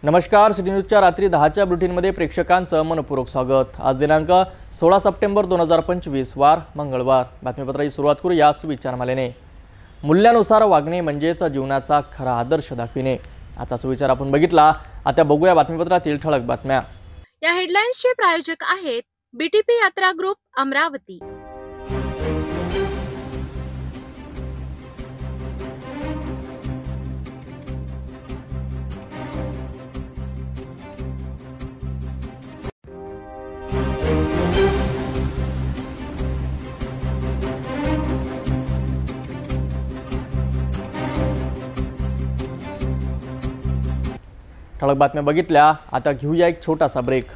नमस्कार, सिटी न्यूजच्या रात्री 10च्या बुलेटिनमध्ये प्रेक्षकांचं मनपूर्वक स्वागत। आज दिनांक 16 सप्टेंबर 2025 वार मंगळवार। बातमीपत्राची सुरुवात करूया सुविचारमालेने। मूल्यानुसार वागणे म्हणजेच जीवनाचा खरा आदर्श दाखविणे। आजचा सुविचार आपण बघितला। आता बघूया बातमीपत्रातील ठळक बातम्या। या हेडलाईन्सचे प्रायोजक आहेत बीटीपी यात्रा ग्रुप अमरावती। ठळक बातम्या बघितल्या। आता घेऊया एक छोटासा ब्रेक।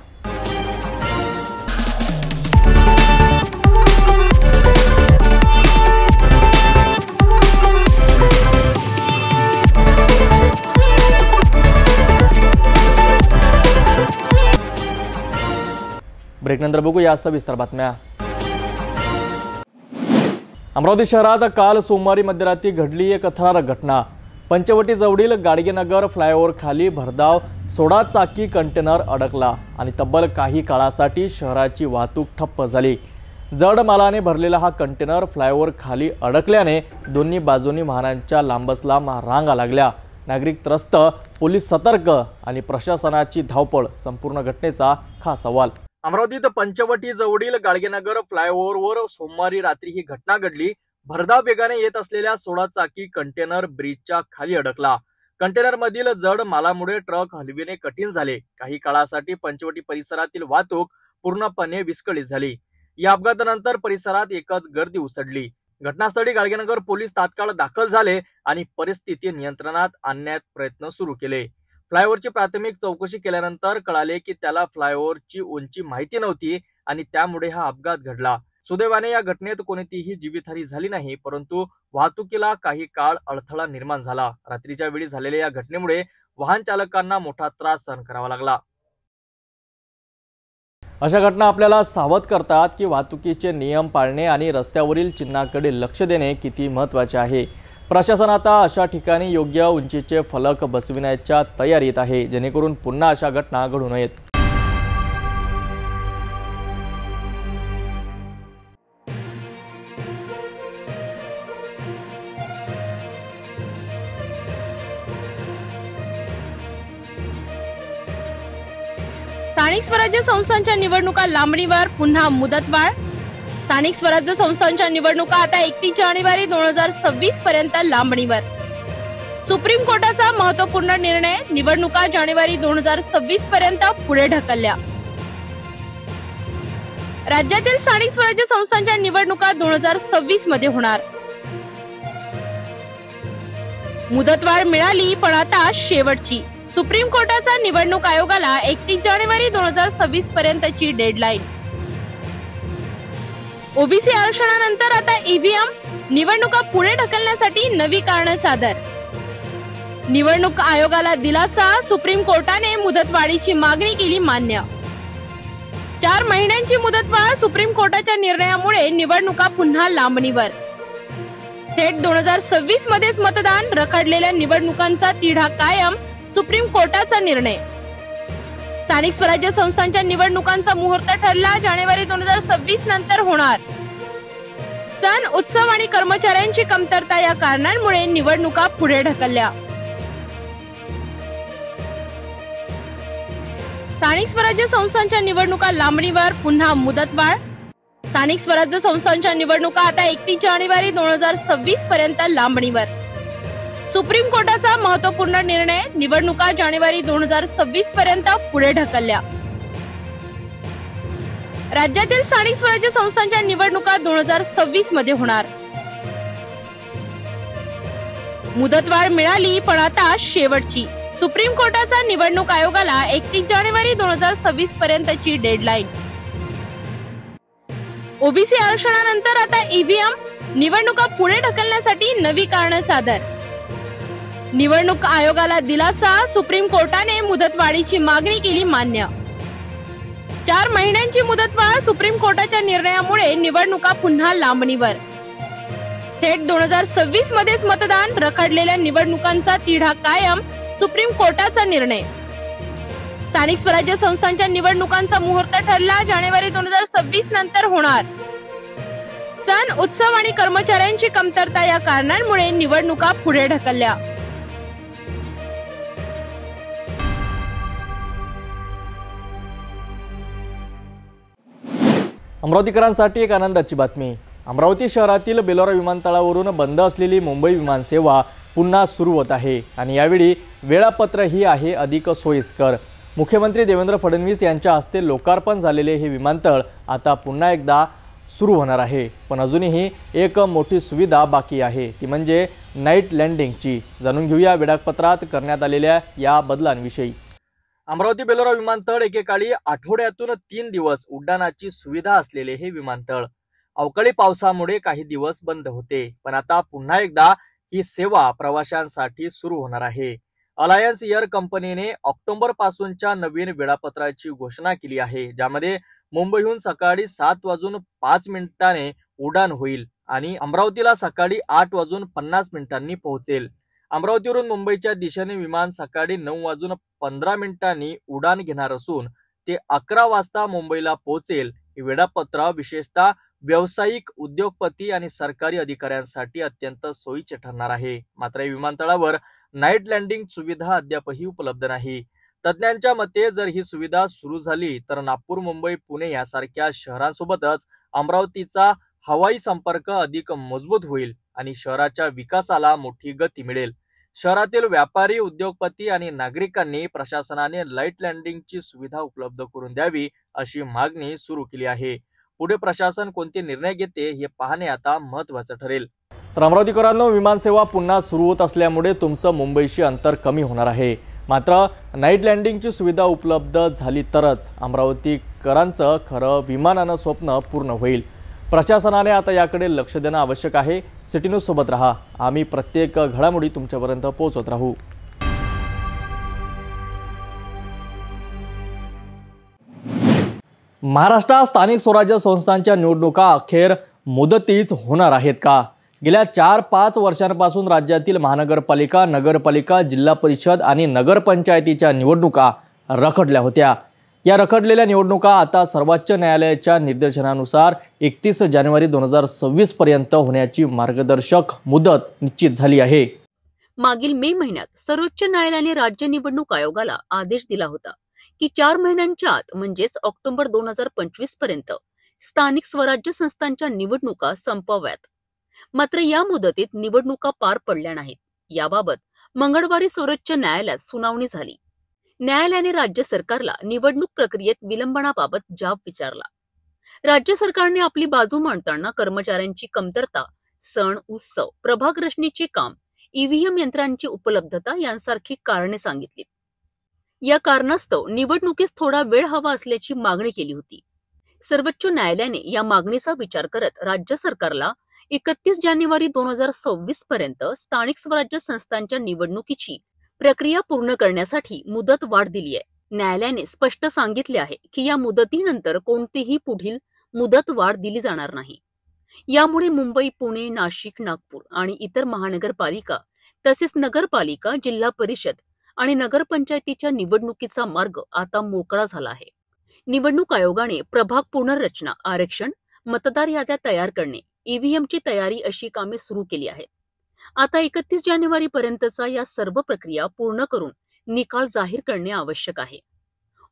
ब्रेकनंतर बघूया सविस्तर बातम्या। अमरावती शहरात काल सोमवारी मध्यरात्री घडली एक थरारक घटना। पंचवटी जवळील गाडगेनगर फ्लायओव्हर खाली भरधाव 16 चाकी कंटेनर अडकला आणि तब्बल काही काळासाठी शहराची वाहतूक ठप्प झाली। जड मालाने भरलेला हा कंटेनर फ्लायओव्हर खाली अडकल्याने दोन्ही बाजूंनी वाहनांच्या लांबच लांब रांगा लागल्या। नागरिक त्रस्त, पोलीस सतर्क आणि प्रशासनाची धावपळ, संपूर्ण घटनेचा खास अहवाल। अमरावतीत पंचवटी जवळील गाडगेनगर फ्लायओव्हरवर सोमवारी रात्री ही घटना घडली। भरधाव वेगाने येत असलेल्या 16 चाकी कंटेनर ब्रिजच्या खाली अडकला। कंटेनर मधील जड मालामुळे ट्रक हलविणे कठीण झाले। काही काळासाठी पंचवटी परिसरातील वाहतूक पूर्णपणे विस्कळीत झाली। या अपघातानंतर परिसरात एकच गर्दी उसळली। घटनास्थळी गाडगेनगर पोलीस तात्काळ दाखल झाले आणि परिस्थिती नियंत्रणात आणण्याचा प्रयत्न सुरू केले। फ्लायओव्हरची प्राथमिक चौकशी केल्यानंतर कळाले की त्याला फ्लायओव्हरची उंची माहिती नव्हती आणि त्यामुळे हा अपघात घडला। सुदैवाने या घटनेत कोणतीही जीवितहानी झाली नाही, परंतु वाहतुकीला काही काळ अडथळा निर्माण झाला। रात्रीच्या वेळी झालेल्या या घटनेमुळे वाहन चालकांना मोठा त्रास सहन करावा लागला। अशा घटना आपल्याला सावध करतात की वाहतुकीचे नियम पाळणे आणि रस्त्यावरील चिन्हाकडे लक्ष देणे किती महत्त्वाचे आहे। प्रशासन आता अशा ठिकाणी योग्य उंचीचे फलक बसविण्याच्या तयारीत आहे, जेणेकरून पुन्हा अशा घटना घडू नयेत। स्थानिक स्वराज्य संस्थांच्या निवडणुका लांबणीवर, पुन्हा मुदतवाढ। स्थानिक स्वराज्य संस्थांच्या निवडणुका आता 31 जानेवारी 2026 पर्यंत लांबणीवर। सुप्रीम कोर्टाचा महत्त्वपूर्ण निर्णय, निवडणुका जानेवारी 2026 पर्यंत पुढे ढकलल्या। राज्यातील स्थानिक स्वराज्य संस्थांच्या निवडणुका 2026 मध्ये होणार। मुदतवाढ मिळाली, पण आता शेवटची। सुप्रीम कोर्टाचा निवडणूक आयोगाला 31 जानेवारी 2026 पर्यंतची डेडलाईन। ओबीसी आरक्षणानंतर आता ईव्हीएम, निवडणुका पुढे ढकलण्यासाठी नवी कारणं सादर। निवडणूक आयोगाला दिलासा, सुप्रीम कोर्टाने मुदतवाढीची मागणी केली मान्य। 4 महिन्यांची मुदतवाढ, सुप्रीम कोर्टाच्या निर्णयामुळे निवडणुका पुन्हा लांबणीवर। थेट 2026 मध्येच मतदान, रखडलेल्या निवडणुकांचा तिढा कायम, सुप्रीम कोर्टाचा निर्णय। स्थानिक स्वराज्य संस्थांच्या निवडणुकांचा मुहूर्त ठरला, जानेवारी 2026 नंतर होणार। सण, उत्सव आणि कर्मचाऱ्यांची कमतरता या कारणांमुळे निवडणुका पुढे ढकलल्या। स्थानिक स्वराज्य संस्थांच्या निवडणुका लांबणीवर, पुन्हा मुदतवाढ। स्थानिक स्वराज्य संस्थांच्या निवडणुका आता 31 जानेवारी 2026 पर्यंत लांबणीवर। सुप्रीम कोर्टाचा महत्त्वपूर्ण निर्णय, निवडणुका जानेवारी 2026 पर्यंत पुढे ढकलल्या। राज्यातील स्थानिक स्वराज्य संस्थांच्या निवडणुका 2026 मध्ये होणार। मुदतवाढ मिळाली, पण आता शेवटची। सुप्रीम कोर्टाचा निवडणूक आयोगाला 31 जानेवारी 2026 पर्यंतची डेडलाईन। ओबीसी आरक्षणानंतर आता ईव्हीएम, निवडणुका पुढे ढकलण्यासाठी नवी कारणं सादर। निवडणूक आयोगाला दिलासा, सुप्रीम कोर्टाने मुदतवाढीची मागणी केली मान्य। 4 महिन्यांची मुदतवाढ, सुप्रीम कोर्टाच्या निर्णयामुळे निवडणुका पुन्हा लांबणीवर। थेट 2026 मध्येच मतदान, रखडलेल्या निवडणुकांचा तिढा कायम, सुप्रीम कोर्टाचा निर्णय। स्थानिक स्वराज्य संस्थांच्या निवडणुकांचा मुहूर्त ठरला जानेवारी 2026 नंतर होणार। सण उत्सव आणि कर्मचाऱ्यांची कमतरता या कारणांमुळे निवडणुका पुढे ढकलल्या। अमरावतीकरांसाठी एक आनंदाची बातमी। अमरावती शहरातील बेलोरा विमानतळावरून बंद असलेली मुंबई विमानसेवा पुन्हा सुरू होत आहे आणि यावेळी वेळापत्रकही आहे अधिक सोयीस्कर। मुख्यमंत्री देवेंद्र फडणवीस यांच्या हस्ते लोकार्पण झालेले हे विमानतळ आता पुन्हा एकदा सुरू होणार आहे। पण अजूनही एक मोठी सुविधा बाकी आहे, ती म्हणजे नाईट लँडिंगची। जाणून घेऊया वेळापत्रात करण्यात आलेल्या या बदलांविषयी। अमरावती बेलोरा विमानतळ एकेकाळी आठवड्यातून 3 दिवस उड्डाणाची सुविधा असलेले हे विमानतळ अवकाळी पावसामुळे काही दिवस बंद होते, पण आता पुन्हा एकदा ही सेवा प्रवाशांसाठी सुरू होणार आहे। अलायन्स एअर कंपनीने ऑक्टोबर पासूनच्या नवीन वेळापत्राची घोषणा केली आहे, ज्यामध्ये मुंबईहून सकाळी 7:05 उड्डाण होईल आणि अमरावतीला सकाळी 8:50 पोहोचेल। अमरावतीवरून मुंबईच्या दिशेने विमान सकाळी 9:15 उड्डाण घेणार असून ते 11 वाजता मुंबईला पोहोचेल। हे वेळापत्रक विशेषतः व्यावसायिक, उद्योगपती आणि सरकारी अधिकाऱ्यांसाठी अत्यंत सोयीचे ठरणार आहे। मात्र या विमानतळावर नाईट लँडिंग सुविधा अद्यापही उपलब्ध नाही। तज्ञांच्या मते जर ही सुविधा सुरू झाली तर नागपूर, मुंबई, पुणे यासारख्या शहरांसोबतच अमरावतीचा हवाई संपर्क अधिक मजबूत होईल आणि शहराच्या विकासाला मोठी गती मिळेल। शहरातील व्यापारी, उद्योगपती आणि नागरिकांनी प्रशासनाने नाईट लँडिंगची सुविधा उपलब्ध करून द्यावी अशी मागणी सुरू केली आहे। पुढे प्रशासन कोणते निर्णय घेते हे पाहणे आता महत्त्वाचं ठरेल। तर अमरावतीकरांनो, विमानसेवा पुन्हा सुरू होत असल्यामुळे तुमचं मुंबईशी अंतर कमी होणार आहे। मात्र नाईट लँडिंगची सुविधा उपलब्ध झाली तरच अमरावतीकरांचं खरं विमानानं स्वप्न पूर्ण होईल। प्रशासनाने आता याकडे लक्ष देणं आवश्यक आहे। सिटी न्यूज सोबत रहा, आम्ही प्रत्येक घडामोडी तुमच्यापर्यंत पोहोचवत राहू। महाराष्ट्रात स्थानिक स्वराज्य संस्थांच्या निवडणुका अखेर मुदतीच होणार आहेत का? गेल्या 4-5 वर्षांपासून राज्यातील महानगरपालिका, नगरपालिका, जिल्हा परिषद आणि नगरपंचायतीच्या निवडणुका रखडल्या होत्या। या रखडलेल्या निवडणुका आता सर्वोच्च न्यायालयाच्या निर्देशनानुसार 31 जानेवारी 2026 पर्यंत होण्याची मार्गदर्शक मुदत निश्चित झाली आहे। मागील मे महिन्यात सर्वोच्च न्यायालयाने राज्य निवडणूक आयोगाला आदेश दिला होता की 4 महिन्यांच्या आत म्हणजेच ऑक्टोबर 2025 पर्यंत स्थानिक स्वराज्य संस्थांच्या निवडणुका संपवाव्यात। मात्र या मुदतीत निवडणुका पार पडल्या नाहीत। याबाबत मंगळवारी सर्वोच्च न्यायालयात सुनावणी झाली। न्यायालयाने राज्य सरकारला निवडणूक प्रक्रियेत विलंबनाबाबत जाब विचारला। राज्य सरकारने आपली बाजू मांडताना कर्मचाऱ्यांची कमतरता, सण उत्सव, प्रभाग रचनेचे काम, ईव्हीएम यंत्रांची उपलब्धता यांसारखी कारणे सांगितली। या कारणास्तव निवडणुकीस थोडा वेळ हवा असल्याची मागणी केली होती। सर्वोच्च न्यायालयाने या मागणीचा विचार करत राज्य सरकारला 31 जानेवारी 2026 पर्यंत स्थानिक स्वराज्य संस्थांच्या निवडणुकीची प्रक्रिया पूर्ण करण्यासाठी मुदत वाढ दिली आहे। न्यायालयाने स्पष्ट सांगितले आहे की या मुदतीनंतर कोणतीही पुढील मुदत वाढ दिली जाणार नाही। यामुळे मुंबई, पुणे, नाशिक, नागपूर आणि इतर महानगरपालिका तसेच नगरपालिका, जिल्हा परिषद आणि नगरपंचायतीच्या निवडणुकीचा मार्ग आता मोकळा झाला आहे। निवडणूक आयोगाने प्रभाग पुनर्रचना, आरक्षण, मतदार याद्या तयार करणे, ईव्हीएमची तयारी अशी कामे सुरू केली आहेत। आता 31 जानेवारी पर्यंतचा या सर्व प्रक्रिया पूर्ण करून निकाल जाहीर करणे आवश्यक आहे।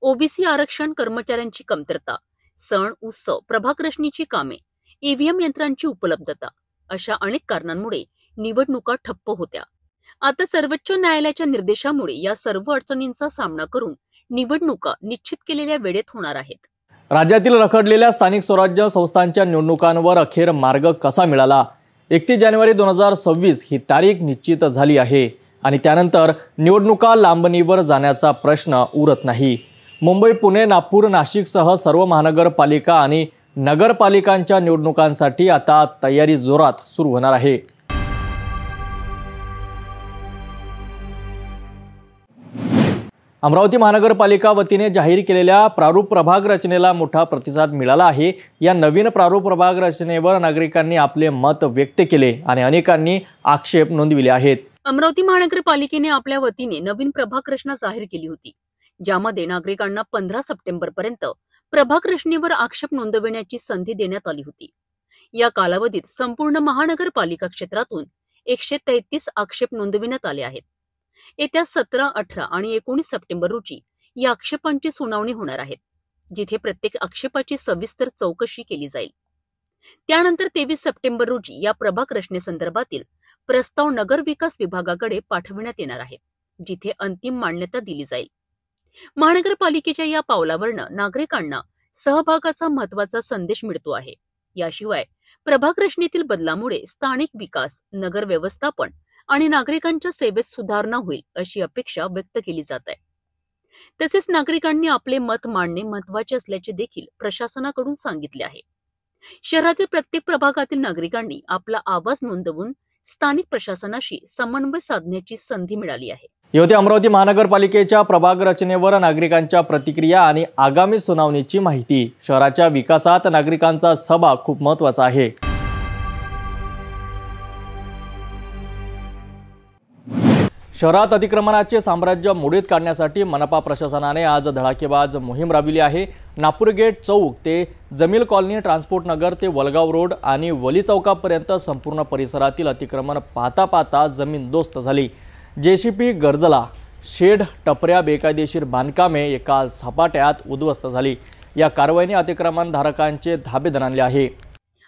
ओबीसी आरक्षण, कर्मचाऱ्यांची कमतरता, सण उत्सव, प्रभाग रचनेची कामे, ईव्हीएम यंत्रांची उपलब्धता अशा अनेक कारणांमुळे निवडणुका ठप्प होत्या। आता सर्वोच्च न्यायालयाच्या निर्देशामुळे या सर्व अडचणींचा सामना करून निवडणुका निश्चित केलेल्या वेळेत होणार आहेत। राज्यातील रखडलेल्या स्थानिक स्वराज्य संस्थांच्या निवडणुकांवर अखेर मार्ग कसा मिळाला? 31 जानेवारी 2026 ही तारीख निश्चित झाली आहे आणि त्यानंतर निवडणुका लांबणीवर जाण्याचा प्रश्न उरत नाही। मुंबई, पुणे, नागपूर, नाशिकसह सर्व महानगरपालिका आणि नगरपालिकांच्या निवडणुकांसाठी आता तयारी जोरात सुरू होणार आहे। अमरावती महानगरपालिका वतीने जाहीर केलेल्या प्रारूप प्रभाग रचनेला मोठा प्रतिसाद मिळाला आहे। या नवीन प्रारूप प्रभाग रचनेवर नागरिकांनी आपले मत व्यक्त केले आणि अनेकांनी आक्षेप नोंदविले आहेत। अमरावती महानगरपालिकेने आपल्या वतीने नवीन प्रभाग रचना जाहीर केली होती। ज्यामध्ये नागरिकांना 15 सप्टेंबरपर्यंत प्रभाग रचनेवर आक्षेप नोंदविण्याची संधी देण्यात आली होती. या कालावधीत संपूर्ण महानगरपालिका क्षेत्रातून 133 आक्षेप नोंदविण्यात आले आहेत. येत्या 17, 18 आणि 19 सप्टेंबर रोजी या आक्षेपांची सुनावणी होणार आहे, जिथे प्रत्येक आक्षेपाची सविस्तर चौकशी केली जाईल. त्यानंतर 23 सप्टेंबर रोजी या प्रभाग रचनेसंदर्भातील प्रस्ताव नगर विकास विभागाकडे पाठविण्यात येणार आहे, जिथे अंतिम मान्यता दिली जाईल. महानगरपालिकेच्या या पावलावरनं नागरिकांना सहभागाचा महत्वाचा संदेश मिळतो आहे. याशिवाय प्रभाग रचनेतील बदलामुळे स्थानिक विकास, नगर व्यवस्थापन आणि नागरिकांच्या सेवेत सुधारणा होईल अशी अपेक्षा व्यक्त केली जात आहे. तसेच नागरिकांनी आपले मत मांडणे महत्वाचे असल्याचे देखील प्रशासनाकडून सांगितले आहे. शहरातील प्रत्येक प्रभागातील नागरिकांनी आपला आवाज नोंदवून स्थानिक प्रशासनाशी समन्वय साधण्याची संधी मिळाली आहे. होती अमरावती महानगरपालिकेच्या प्रभाग रचनेवर नागरिकांच्या प्रतिक्रिया आणि आगामी सुनावणीची माहिती. शहराच्या विकासात नागरिकांचा सहभाग खूप महत्त्वाचा आहे. शहरात अतिक्रमणाचे साम्राज्य मोडीत काढण्यासाठी मनपा प्रशासनाने आज धडाकेबाज मोहीम राबविली आहे. नागपूर गेट चौक ते जमील कॉलनी, ट्रान्सपोर्ट नगर ते वलगाव रोड आणि वली चौकापर्यंत संपूर्ण परिसरातील अतिक्रमण पाहता पाहता जमीनदोस्त झाली. जेसीपी गरजला, शेड, टपऱ्या, बेकायदेशीर बांधकामे एका झपाट्यात उद्ध्वस्त झाली. या कारवाईने अतिक्रमणधारकांचे धाबे दणाणले आहे.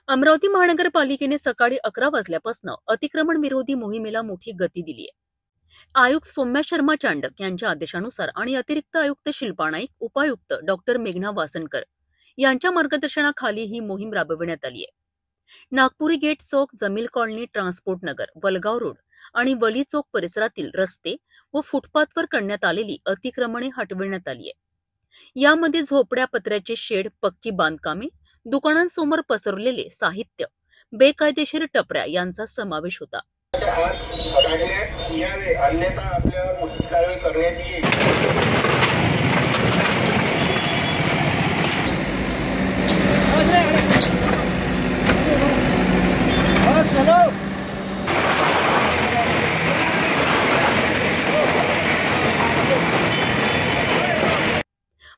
अमरावती महानगरपालिकेने सकाळी 11 वाजल्यापासून अतिक्रमण विरोधी मोहिमेला मोठी गती दिली आहे. आयुक्त सौम्या शर्मा चांडक यांच्या आदेशानुसार आणि अतिरिक्त आयुक्त शिल्पा नाईक, उपायुक्त डॉक्टर मेघना वासनकर यांच्या मार्गदर्शनाखाली ही मोहीम राबविण्यात आली आहे. नागपुरी गेट चौक, जमील कॉलनी, ट्रान्सपोर्ट नगर, वलगाव रोड आणि वली चौक परिसरातील रस्ते व फुटपाथवर करण्यात आलेली अतिक्रमणे हटविण्यात आली आहे. यामध्ये झोपड्या, पत्र्याचे शेड, पक्की बांधकामे, दुकानांसमोर पसरलेले साहित्य, बेकायदेशीर टपऱ्या यांचा समावेश होता. अन्यथा आपल्याला पुढील कारवाई करण्यात येईल.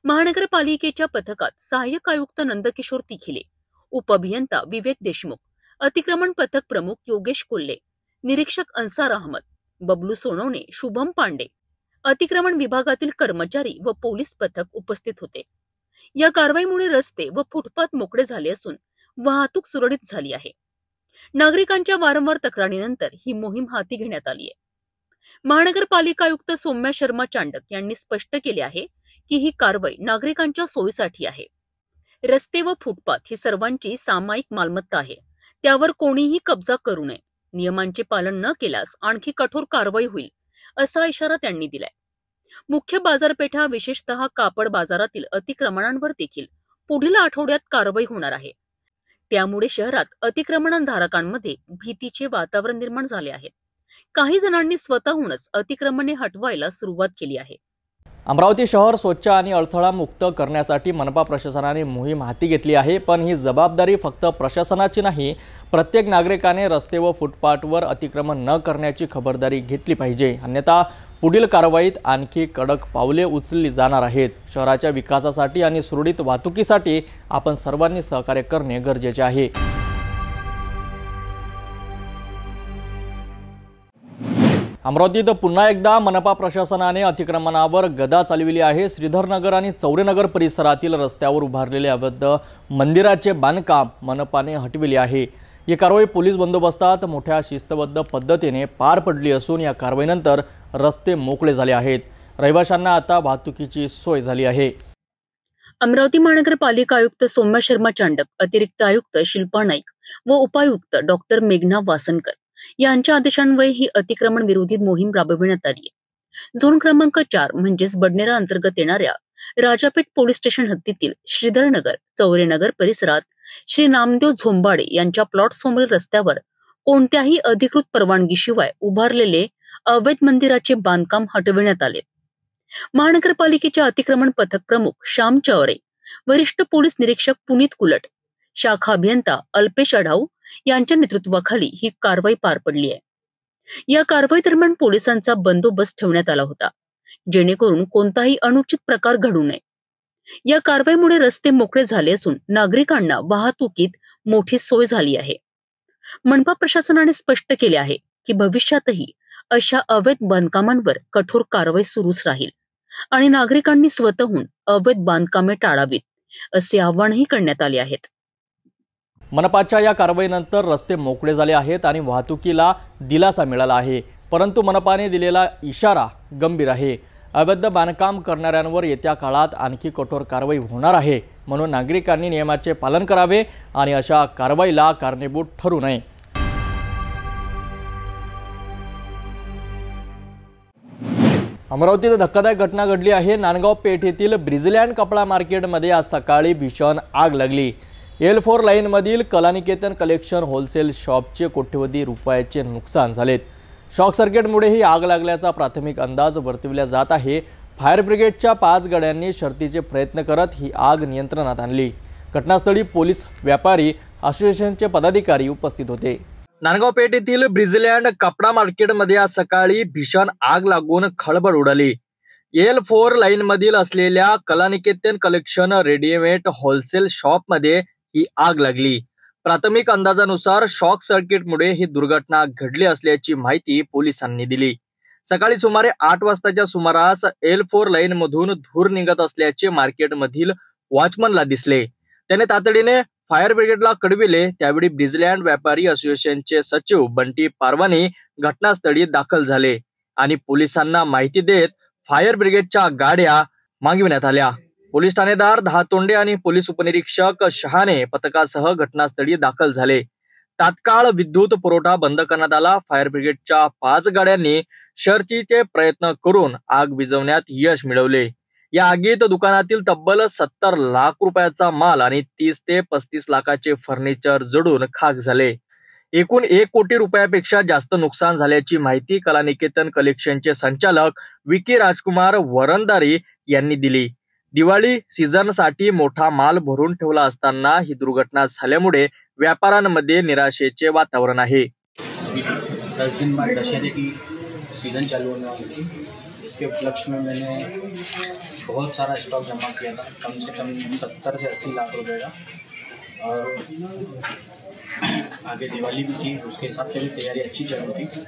महानगरपालिकेच्या पथकात सहाय्यक आयुक्त नंदकिशोर तिखिले, उपअभियंता विवेक देशमुख, अतिक्रमण पथक प्रमुख योगेश कोल्हे, निरीक्षक अन्सार अहमद, बबलू सोनवणे, शुभम पांडे, अतिक्रमण विभागातील कर्मचारी व पोलीस पथक उपस्थित होते. या कारवाईमुळे रस्ते व फुटपाथ मोकळे झाले असून वाहतूक सुरळीत झाली आहे. नागरिकांच्या वारंवार तक्रारीनंतर ही मोहीम हाती घेण्यात आली आहे. महानगरपालिका आयुक्त सौम्या शर्मा चांडक यांनी स्पष्ट केले आहे की ही कारवाई नागरिकांच्या सोयीसाठी आहे. रस्ते व फुटपाथ ही सर्वांची सामायिक मालमत्ता आहे. त्यावर कोणीही कब्जा करू नये. नियमांचे पालन न केल्यास आणखी कठोर कारवाई होईल असा इशारा त्यांनी दिलाय. मुख्य बाजारपेठा, विशेषतः कापड बाजारातील अतिक्रमणांवर देखील पुढील आठवड्यात कारवाई होणार आहे. त्यामुळे शहरात अतिक्रमणधारकांमध्ये भीतीचे वातावरण निर्माण झाले आहे. काही जणांनी स्वतःहूनच अतिक्रमणे हटवायला सुरुवात केली आहे. अमरावती शहर स्वच्छ आणि अडथळा मुक्त करण्यासाठी मनपा प्रशासनाने मोहीम हाती घेतली आहे. पण ही जबाबदारी फक्त प्रशासनाची नाही, प्रत्येक नागरिकाने रस्ते व फुटपाथवर अतिक्रमण न करण्याची खबरदारी घेतली पाहिजे. अन्यथा पुढील कारवाईत आणखी कडक पावले उचलली जाणार आहेत. शहराच्या विकासासाठी आणि सुरळीत वाहतुकीसाठी आपण सर्वांनी सहकार्य करणे गरजेचे आहे. अमरावतीत पुन्हा एकदा मनपा प्रशासनाने अतिक्रमणावर गदा चालविली आहे. श्रीधरनगर आणि चौरेनगर परिसरातील रस्त्यावर उभारलेले अवैध मंदिराचे बांधकाम मनपाने हटविले आहे. ही कारवाई पोलीस बंदोबस्तात मोठ्या शिस्तबद्ध पद्धतीने पार पडली असून या कारवाईनंतर रस्ते मोकळे झाले आहेत. रहिवाशांना आता वाहतुकीची सोय झाली आहे. अमरावती महानगरपालिका आयुक्त सौम्या शर्मा चांडक, अतिरिक्त आयुक्त शिल्पा नाईक व उपायुक्त डॉक्टर मेघना वासनकर यांच्या आदेशान्वये ही अतिक्रमण विरोधी मोहीम राबविण्यात आली आहे. झोन क्रमांक 4 म्हणजेच बडनेरा अंतर्गत येणाऱ्या राजापेठ पोलीस स्टेशन हद्दीतील श्रीधरनगर, चौरेनगर परिसरात श्री नामदेव झोंबाडे यांच्या प्लॉट समोरील रस्त्यावर कोणत्याही अधिकृत परवानगीशिवाय उभारलेले अवैध मंदिराचे बांधकाम हटविण्यात आले. महानगरपालिकेचे अतिक्रमण पथक प्रमुख श्याम चौरे, वरिष्ठ पोलीस निरीक्षक पुनीत कुलट, शाखा अभियंता अल्पेश अढाऊ यांच्या नेतृत्वाखाली ही कारवाई पार पडली आहे. या कारवाई दरम्यान पोलिसांचा बंदोबस्त ठेवण्यात आला होता. जेणेकरून कोणताही अनुचित प्रकार घडू नये। या कारवाईमुळे रस्ते मोकळे झाले असून नागरिकांना वाहतुकीत मोठी सोय झाली आहे। मनपा प्रशासनाने स्पष्ट केले आहे की भविष्यातही अशा अवैध बांधकामांवर कठोर कारवाई सुरूच राहील आणि नागरिकांनी स्वतःहून अवैध बांधकामे टाळावीत, असे आवाहनही करण्यात आले आहेत। मनपाच्या या कारवाईनंतर रस्ते मोकळे झाले आहेत आणि वाहतुकीला दिलासा मिळाला आहे, परंतु मनपाने दिलेला इशारा गंभीर आहे। अवैध बांधकाम करणाऱ्यांवर येत्या काळात आणखी कठोर कारवाई होणार आहे, म्हणून नागरिकांनी नियमाचे पालन करावे आणि अशा कारवाईला कारणीभूत ठरू नये। अमरावतीत धक्कादायक घटना घडली आहे। नांदगाव पेठ येथील ब्रिजलँड कपडा मार्केटमध्ये आज सकाळी भीषण आग लागली। L4 लाईनमधील कलानिकेतन कलेक्शन होलसेल शॉपचे कोट्यवधी रुपयाचे नुकसान झालेत। शॉक सर्किटमुळे ही आग लागल्याचा प्राथमिक अंदाज वर्तविला जात आहे। फायर ब्रिगेडच्या 5 गाड्यांनी शर्थीचे प्रयत्न करत ही आग नियंत्रणात आणली। घटनास्थळी पोलीस, व्यापारी असोसिएशनचे पदाधिकारी उपस्थित होते। नांदगाव पेठ येथील ब्रिजलँड कपडा मार्केटमध्ये आज सकाळी भीषण आग लागून खळबळ उडाली। L4 लाईनमधील असलेल्या कलानिकेतन कलेक्शन रेडीमेड होलसेल शॉपमध्ये ही आग लागली। प्राथमिक अंदाजानुसार शॉक सर्किटमुळे ही दुर्घटना घडली असल्याची माहिती पोलिसांनी दिली। सकाळी सुमारे 8 वाजताच्या सुमारास L4 लाईनमधून धूर निघत असल्याचे मार्केटमधील वॉचमनला दिसले। त्याने तातडीने फायर ब्रिगेडला कळविले। त्यावेळी ब्रिजलँड व्यापारी असोसिएशनचे सचिव बंटी पारवानी घटनास्थळी दाखल झाले आणि पोलिसांना माहिती देत फायर ब्रिगेडच्या गाड्या मागविण्यात आल्या। पोलीस ठाणेदार दहातोंडे आणि पोलीस उपनिरीक्षक शहाणे पथकासह घटनास्थळी दाखल झाले। तात्काळ विद्युत पुरवठा बंद करण्यात आला। फायर ब्रिगेडच्या 5 गाड्यांनी शर्थीचे प्रयत्न करून आग विझवण्यात यश मिळवले। या आगीत दुकानातील तब्बल 70 लाख रुपयाचा माल आणि 30 ते 35 लाखाचे फर्निचर जळून खाक झाले। एकूण 1 कोटी रुपयापेक्षा जास्त नुकसान झाल्याची माहिती कलानिकेतन कलेक्शनचे संचालक विकी राजकुमार वरंदारी यांनी दिली। दिवाळी सीझनसाठी मोठा माल भरून ठेवला असताना ही दुर्घटना झाल्यामुळे व्यापाऱ्यांमध्ये निराशेचे वातावरण आहे। 10 दिन बाद दशहरे की सीजन चालू होने वाली थी, इसके उपलक्ष्य में मैंने बहुत सारा स्टॉक जमा किया था, कम से कम 70 से 80 लाख रुपए का। और आगे दिवाली भी थी, उसके हिसाब से भी तैयारी अच्छी चल रही थी।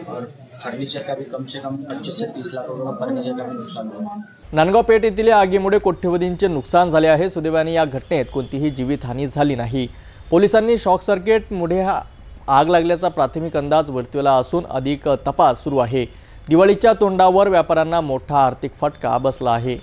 और फर्नीचर का भी कम से कम 25 से 30 लाख रुपये का फर्नीचर का भी नुकसान हुआ। नांदगाव पेठ येथील आगीमुळे कोट्यवधींचे नुकसान झाले आहे। सुदैवाने या घटनेत कोणतीही जीवितहानी झाली नाही। पोलिसांनी शॉक सर्किटमुळे आग लागल्याचा प्राथमिक अंदाज वर्तवला असून अधिक तपास सुरू आहे। दिवाळीच्या तोंडावर व्यापाऱ्यांना मोठा आर्थिक फटका बसला आहे।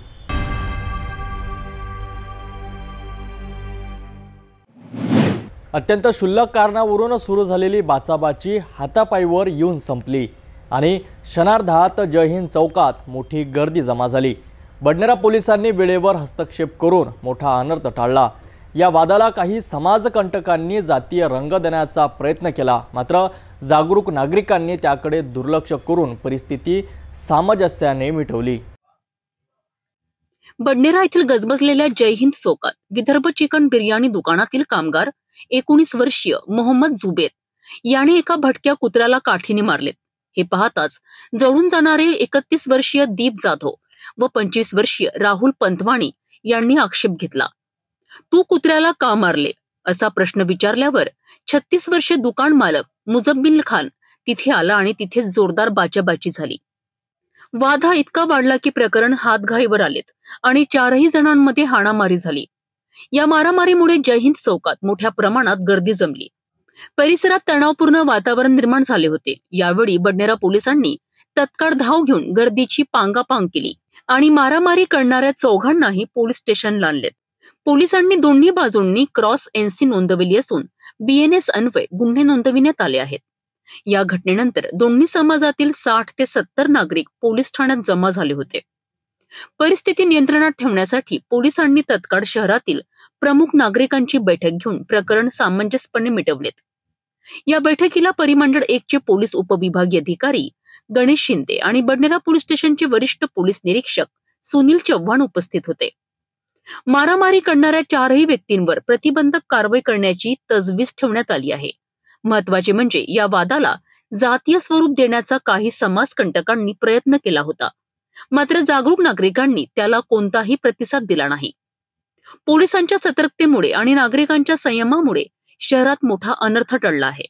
अत्यंत क्षुल्लक कारणावरून सुरू झालेली बाचाबाची हातापायीवर येऊन संपली आणि क्षणार्धात जय हिंद चौकात मोठी गर्दी जमा झाली। बडनेरा पोलिसांनी वेळेवर हस्तक्षेप करून मोठा अनर्थ टाळला। या वादाला काही समाजकंटकांनी जातीय रंग देण्याचा प्रयत्न केला, मात्र जागरूक नागरिकांनी त्याकडे दुर्लक्ष करून परिस्थिती सामंजस्याने मिटवली। बडनेरा येथील गजबजलेल्या जय हिंद चौकात विदर्भ चिकन बिर्याणी दुकानातील कामगार 19 वर्षीय मोहम्मद जुबेर याने एका भटक्या कुत्र्याला काठीने मारलेत। हे पाहताच जळून जाणारे 31 वर्षीय दीप जाधव व 25 वर्षीय राहुल पंतवाणी यांनी आक्षेप घेतला। तू कुत्र्याला का मारले असा प्रश्न विचारल्यावर 36 वर्षीय दुकान मालक मुजब्बिल खान तिथे आला आणि तिथेच जोरदार बाचाबाची झाली। वाद हा इतका वाढला की प्रकरण हातघाईवर आलेत आणि 4ही जणांमध्ये हाणामारी झाली। या मारामारीमुळे जय हिंद चौकात मोठ्या प्रमाणात गर्दी जमली। परिसरात तणावपूर्ण वातावरण निर्माण झाले होते। यावेळी बडनेरा पोलिसांनी तत्काळ धाव घेऊन गर्दीची पांगापांग केली आणि मारामारी करणाऱ्या चौघांनाही पोलीस स्टेशनला आणलेत। पोलिसांनी दोन्ही बाजूंनी क्रॉस एनसी नोंदवली असून BNS अन्वये गुन्हे नोंदविण्यात आले आहेत। या घटनेनंतर दोन्ही समाजातील 60 ते 70 नागरिक पोलीस ठाण्यात जमा झाले होते। परिस्थिती नियंत्रणात ठेवण्यासाठी पोलिसांनी तत्काळ शहरातील प्रमुख नागरिकांची बैठक घेऊन प्रकरण सामंजस्यपणे मिटवलेत। या बैठकीला परिमंडळ 1 चे पोलीस उपविभागीय अधिकारी गणेश शिंदे आणि बडनेरा पोलीस स्टेशनचे वरिष्ठ पोलीस निरीक्षक सुनील चव्हाण उपस्थित होते। मारामारी करणाऱ्या 4ही व्यक्तींवर प्रतिबंधक कारवाई करण्याची तजवीज ठेवण्यात आली आहे। महत्त्वाचे म्हणजे या वादाला जातीय स्वरूप देण्याचा काही समाजकंटकांनी प्रयत्न केला होता, मात्र जागरूक नागरिकांनी त्याला कोणताही प्रतिसाद दिला नाही. पोलिसांच्या सतर्कतेमुळे आणि नागरिकांच्या संयमामुळे शहरात मोठा अनर्थ टळला आहे.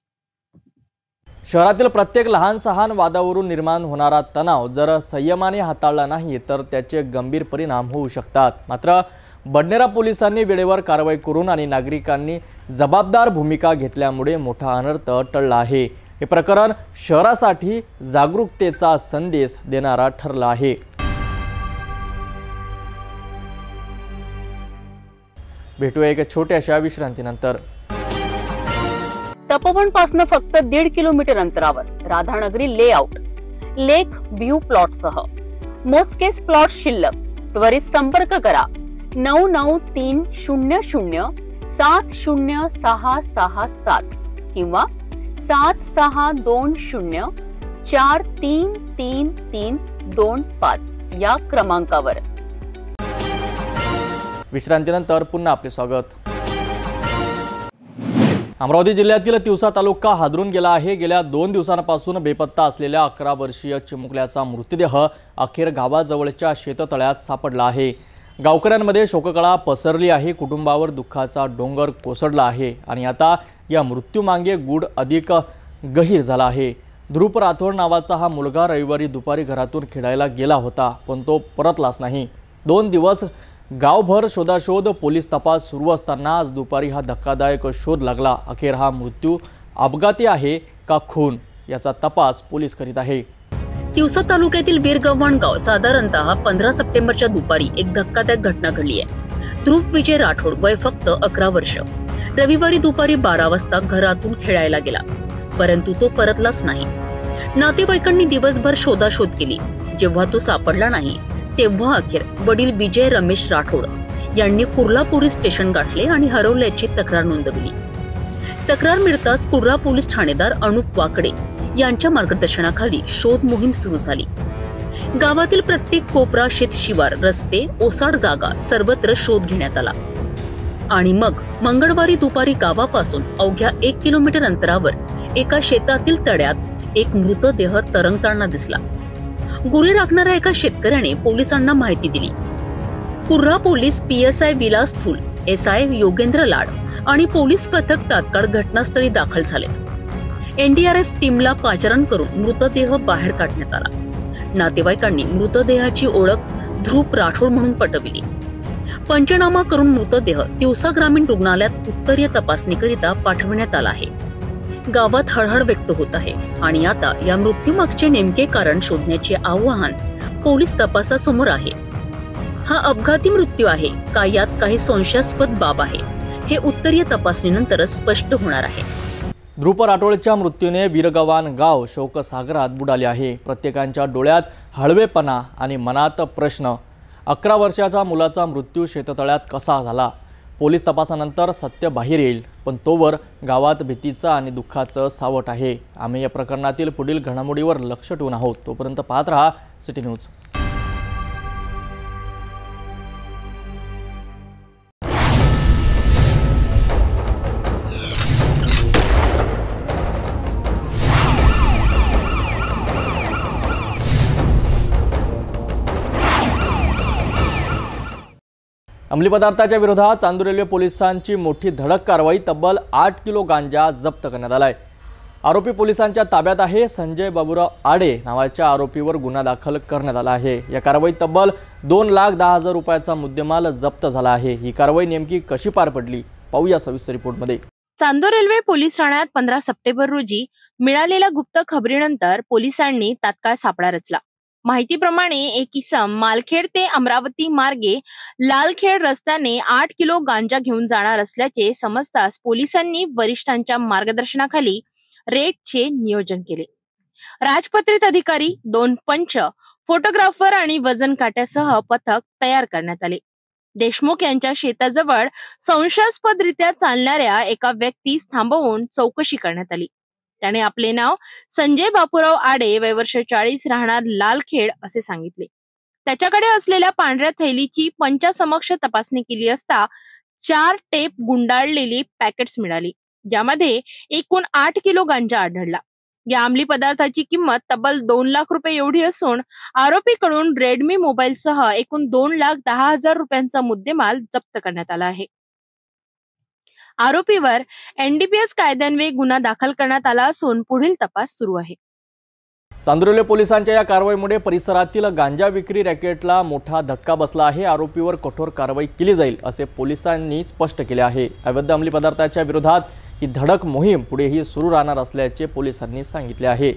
शहरातील प्रत्येक लहान सहान वादावरून निर्माण होणारा तणाव जर संयमाने हाताळला नाही तर त्याचे गंभीर परिणाम होऊ शकतात. मात्र बडनेरा पोलिसांनी वेळेवर कारवाई करून आणि नागरिकांनी जबाबदार भूमिका घेतल्यामुळे मोठा अनर्थ टळला आहे. हे प्रकरण शहरासाठी जागरूकतेचा संदेश देणारा ठरला आहे. भेटूया एका छोट्याशा विश्रांतीनंतर. तपोवन फक्त 1.5 किलोमीटर अंतरावर राधानगरी लेआउट लेक व्ह्यू प्लॉटसह मोजकेच प्लॉट शिल्लक. त्वरित संपर्क करा 9930070667 किंवा 7620433325 या क्रमांकावर. विश्रांतीनंतर पुन्हा आपले स्वागत. अमरावती जिल्ह्यातील तिवसा तालुका हादरून गेला आहे. गेल्या 2 दिवसांपासून बेपत्ता असलेल्या 11 वर्षीय चिमुकल्याचा मृतदेह अखेर गावाजवळच्या शेततळ्यात सापडला आहे. गावकऱ्यांमध्ये शोककळा पसरली आहे. कुटुंबावर दुःखाचा डोंगर कोसळला आहे आणि आता या मृत्यूमागे गूढ अधिक गहीर झाला आहे. ध्रुव राठोड नावाचा हा मुलगा रविवारी दुपारी घरातून खेळायला गेला होता, पण तो परतलाच नाही. 2 दिवस गावभर शोधाशोध, पोलीस तपास सुरू असताना आज दुपारी हा धक्कादायक शोध लागला. अखेर हा मृत्यू अपघाती आहे का खून याचा तपास पोलीस करीत आहे. तिवसा तालुक्यातील वीरगव्हाण गाव साधारणतः 15 सप्टेंबरच्या दुपारी एक धक्कादायक घटना घडली आहे. ध्रुव विजय राठोड वय फक्त 11 वर्ष रविवारी दुपारी 12 वाजता घरातून खेळायला गेला, परंतु तो परतलाच नाही. नातेवाईकांनी दिवसभर शोधाशोध केली. जेव्हा तो सापडला नाही तेव्हा अखेर वडील विजय रमेश राठोड यांनी कुर्ला पोलीस स्टेशन गाठले आणि हरवल्याची तक्रार नोंदवली. तक्रार मिळताच कुर्ला पोलीस ठाणेदार अनुप वाकडे यांच्या मार्गदर्शनाखाली शोध मोहीम सुरू झाली. गावातील प्रत्येक कोपरा, शेत शिवार, रस्ते, ओसाड जागा सर्वत्र शोध घेण्यात आला आणि मग मंगळवारी दुपारी गावापासून अवघ्या 1 किलोमीटर अंतरावर एका शेतातील तळ्यात एक मृतदेह तरंगताना दिसला. गुरे राखणाऱ्या एका शेतकऱ्याने पोलिसांना माहिती दिली. Kurra police PSI Vilas Thul, SI Yogendra Lad आणि पोलीस पथक तात्काळ घटनास्थळी दाखल झाले. NDRF टीमला पाचारण करून मृतदेह बाहेर काढण्यात आला. नातेवाईकांनी मृतदेहाची ओळख ध्रुव राठोड म्हणून पटविली. पंचनामा करून मृतदेह तिवसा ग्रामीण रुग्णालयात उत्तरीय तपासणीकरिता पाठवण्यात आला आहे. गावात हळहळ व्यक्त होत आहे आणि आता या मृत्यूमागचे नेमके कारण शोधण्याचे आव्हान पोलीस तपासासमोर आहे. हा अपघाती मृत्यू आहे का यात काही संशयास्पद बाब आहे हे उत्तरीय तपासणीनंतरच स्पष्ट होणार आहे. ध्रुव राठोडच्या मृत्यूने वीरगव्हाण गाव शोकसागरात बुडाले आहे. प्रत्येकाच्या डोळ्यात हळवेपणा आणि मनात प्रश्न. 11 वर्षाच्या मुलाचा मृत्यू शेततळ्यात कसा झाला? पोलीस तपासानंतर सत्य बाहेर येईल, पण तोवर गावात भीतीचं आणि दुःखाचं सावट आहे. आम्ही या प्रकरणातील पुढील घडामोडीवर लक्ष ठेवून आहोत. तोपर्यंत पाहत रहा सिटी न्यूज. अंमली पदार्थाच्या विरोधात चांदूर रेल्वे पोलिसांची मोठी धडक कारवाई. तब्बल 8 किलो गांजा जप्त करण्यात आलाय. आरोपी पोलिसांच्या ताब्यात आहे. संजय बाबूराव आडे नावाच्या आरोपीवर गुन्हा दाखल करण्यात आला आहे. या कारवाईत तब्बल 2,10,000 रुपयाचा मुद्देमाल जप्त झाला आहे. ही कारवाई नेमकी कशी पार पडली पाहूया सविस्तर रिपोर्टमध्ये. चांदूर रेल्वे पोलीस ठाण्यात 15 सप्टेंबर रोजी मिळालेल्या गुप्त खबरीनंतर पोलिसांनी तात्काळ सापळा रचला. माहितीप्रमाणे एक इसम मालखेड ते अमरावती मार्गे लालखेड रस्त्याने 8 किलो गांजा घेऊन जाणार असल्याचे समजताच पोलिसांनी वरिष्ठांच्या मार्गदर्शनाखाली रेडचे नियोजन केले. राजपत्रित अधिकारी, 2 पंच, फोटोग्राफर आणि वजन काट्यासह पथक तयार करण्यात आले. देशमुख यांच्या शेताजवळ संशयास्पदरित्या चालणाऱ्या एका व्यक्तीस थांबवून चौकशी करण्यात आली. त्याने आपले नाव संजय बापूराव आडे, वय वर्ष 40, राहणार लालखेड असे सांगितले. त्याच्याकडे असलेल्या पांढऱ्या थैलीची पंचासमक्ष तपासणी केली असता 4 टेप गुंडाळलेली पॅकेट्स मिळाली, ज्यामध्ये एकूण 8 किलो गांजा आढळला. या अंमली पदार्थाची किंमत तब्बल 2 लाख रुपये एवढी असून आरोपीकडून रेडमी मोबाईलसह एकूण 2,10,000 रुपयांचा मुद्देमाल जप्त करण्यात आला आहे. आरोपीवर NDPS कायद्यान्वये गुन्हा दाखल करण्यात आला असून पुढील तपास सुरू आहे. चांदुरली पोलिसांच्या या कारवाईमुळे परिसरातील गांजा विक्री रॅकेटला मोठा धक्का बसला आहे. आरोपीवर कठोर कारवाई केली जाईल असे पोलिसांनी स्पष्ट केले आहे. अवैध अंमली पदार्थाच्या विरोधात ही धडक मोहीम पुढेही सुरू राहणार असल्याचे पोलिसांनी सांगितले आहे.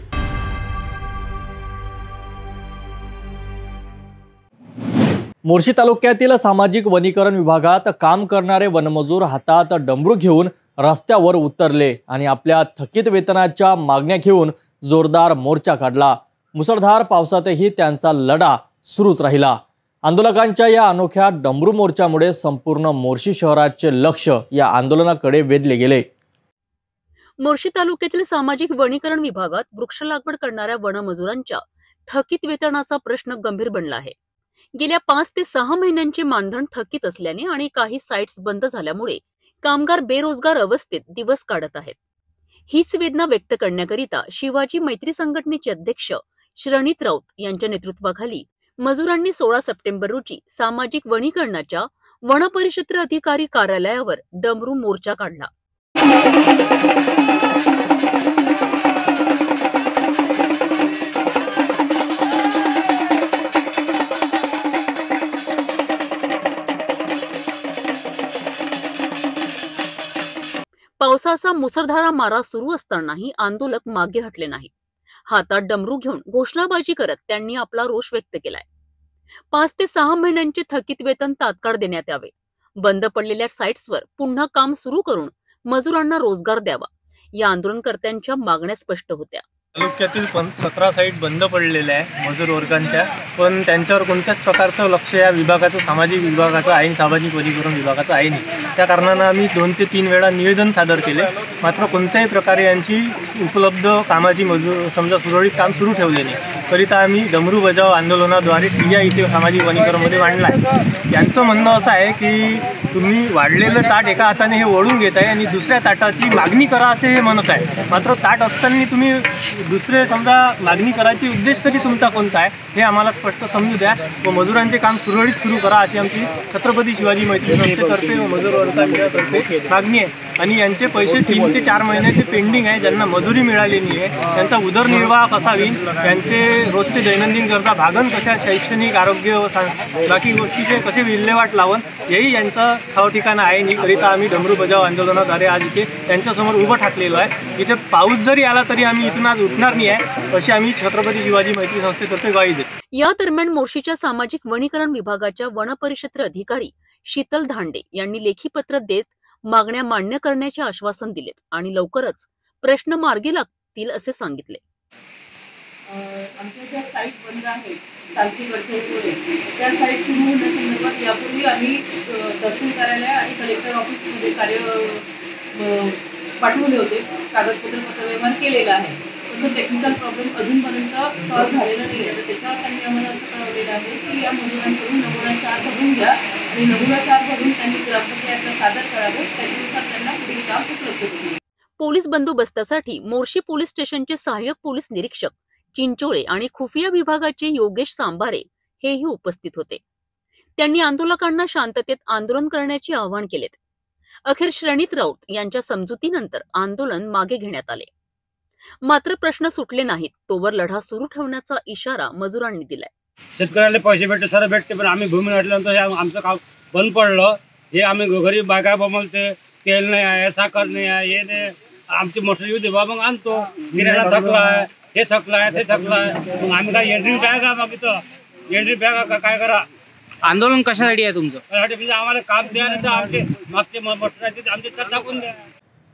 मोर्शी तालुक्यातील सामाजिक वनीकरण विभागात काम करणारे वनमजूर हातात डमरू घेऊन रस्त्यावर उतरले आणि आपल्या थकीत वेतनाच्या मागण्या घेऊन जोरदार मोर्चा काढला. मुसळधार पावसातही त्यांचा लढा सुरूच राहिला. आंदोलकांच्या या अनोख्या डमरू मोर्चामुळे संपूर्ण मोर्शी शहराचे लक्ष या आंदोलनाकडे वेधले गेले. मोर्शी तालुक्यातील सामाजिक वनीकरण विभागात वृक्ष लागवड करणाऱ्या वनमजुरांच्या थकीत वेतनाचा प्रश्न गंभीर बनला आहे. गेल्या 5 ते 6 महिन्यांचे मानधन थकीत असल्याने आणि काही साइट्स बंद झाल्यामुळे कामगार बेरोजगार अवस्थेत दिवस काढत आहेत. हीच वेदना व्यक्त करण्याकरिता शिवाजी मैत्री संघटनेचे अध्यक्ष श्रणित राऊत यांच्या नेतृत्वाखाली मजुरांनी 16 सप्टेंबर रोजी सामाजिक वनीकरणाच्या वनपरिक्षेत्र अधिकारी कार्यालयावर डमरू मोर्चा काढला. पावसाचा मुसळधार मारा सुरू असतानाही आंदोलक मागे हटले नाही. हातात डमरू घेऊन घोषणाबाजी करत त्यांनी आपला रोष व्यक्त केलाय. 5 ते 6 महिन्यांचे थकीत वेतन तात्काळ देण्यात यावे. बंद पडलेल्या साइट्सवर पुन्हा काम सुरू करून मजुरांना रोजगार द्यावा. या आंदोलनकर्त्यांच्या मागण्या स्पष्ट होत्या. तालुक्यातील 17 साईट बंद पडलेल्या आहे मजूर वर्गांच्या, पण त्यांच्यावर कोणत्याच प्रकारचं लक्ष या विभागाचं सामाजिक विभागाचं आहे, सामाजिक वनीकरण विभागाचं आहे नाही. त्या कारणानं आम्ही 2 ते 3 वेळा निवेदन सादर केले, मात्र कोणत्याही प्रकारे यांची उपलब्ध कामाची समजा सुरळीत काम सुरू ठेवले नाही. करिता आम्ही डमरू बजाव आंदोलनाद्वारे ठिय्या इथे सामाजिक वनीकरणमध्ये मांडला आहे. यांचं म्हणणं असं आहे की तुम्ही वाढलेलं ताट एका हाताने हे ओढून घेत आहे आणि दुसऱ्या ताटाची मागणी करा असे हे म्हणत आहे. मात्र ताट असताना तुम्ही दुसरे समजा मागणी करायची उद्देश तरी तुमचा कोणता आहे हे आम्हाला स्पष्ट समजू द्या व मजुरांचे काम सुरळीत सुरू करा अशी आमची छत्रपती शिवाजी मैत्री संस्थेतर्फे व मजूर वर्गातर्फे मागणी आहे. आणि यांचे पैसे 3 ते 4 महिन्याचे पेंडिंग आहे. ज्यांना मजुरी मिळाली नाही आहे त्यांचा उदरनिर्वाह कसा होईल, त्यांचे रोजचे दैनंदिन गरजा भागन कशा, शैक्षणिक, आरोग्य व बाकी गोष्टीचे कसे विल्हेवाट लावून यही यांचं ठाव ठिकाणं आहे. नाही करिता आम्ही डमरू बजाव आंदोलनाद्वारे आज इथे त्यांच्यासमोर उभं ठाकलेलो आहे. इथे पाऊस जरी आला तरी आम्ही इथून आज उठणार नाही आहे अशी आम्ही छत्रपती शिवाजी मैत्री संस्थेतर्फे ग्वाही देतो. या दरम्यान मोर्शीच्या सामाजिक वनीकरण विभागाच्या वनपरिक्षेत्र अधिकारी शीतल धांडे यांनी लेखी पत्र देत मागण्या मान्य करण्याचे आश्वासन दिलेत आणि लवकरच प्रश्न मार्गी लागतील असे सांगितले. आमच्या ज्या साईट बंद आहेत तालुक्यावरच्या त्या साईट सुरू होण्यासंदर्भात यापूर्वी आम्ही तहसील कार्यालय आणि कलेक्टर ऑफिसमध्ये कार्य पाठवले होते. कागदपत्र पत्रव्यवहार केलेला आहे, पण तो टेक्निकल प्रॉब्लेम अजूनपर्यंत सॉल्व्ह झालेला नाही आहे. तर त्याच्यावर त्यांनी आम्हाला असं कळवलेलं आहे की या मजुरांकडून नमुना 4 भरून घ्या आणि नमुना 4 भरून त्यांनी ग्रामपंचायतला सादर करावे. त्याच्यानुसार त्यांना पुढील काम उपलब्ध होईल. पोलीस बंदोबस्तासाठी मोर्शी पोलीस स्टेशनचे सहाय्यक पोलीस निरीक्षक चिंचोळे आणि खुफिया विभागाचे योगेश सांबारे हेही उपस्थित होते. त्यांनी आंदोलकांना शांततेत आंदोलन करण्याचे आवाहन केले. अखेर श्रणित राऊत यांच्या समजुतीनंतर आंदोलन मागे घेण्यात आले. मात्र प्रश्न सुटले नाहीत तोवर लढा सुरू ठेवण्याचा इशारा मजुरांनी दिलाय. शेतकऱ्याला पैसे भेटते सर भेटते, पण आम्ही भूमी वाटल्यानंतर आमचं काम बंद पडलं. हे आम्ही घरी बायका बमलते, तेल नाही आहे, साखर नाही आहे, हे नाही, आमची मोटर येऊ दे बा मग आणतो. गिऱ्हाईक थकला आहे, हे थकला आहे, ते थकला आहे, मग आम्ही काय एंट्री बॅग का मागितलं, एंट्री बॅग काय करा. आंदोलन कशासाठी आहे तुमचं? म्हणजे आम्हाला काम द्या नाही तर आमचे मागचे मोटर आमचे तर टाकून द्या.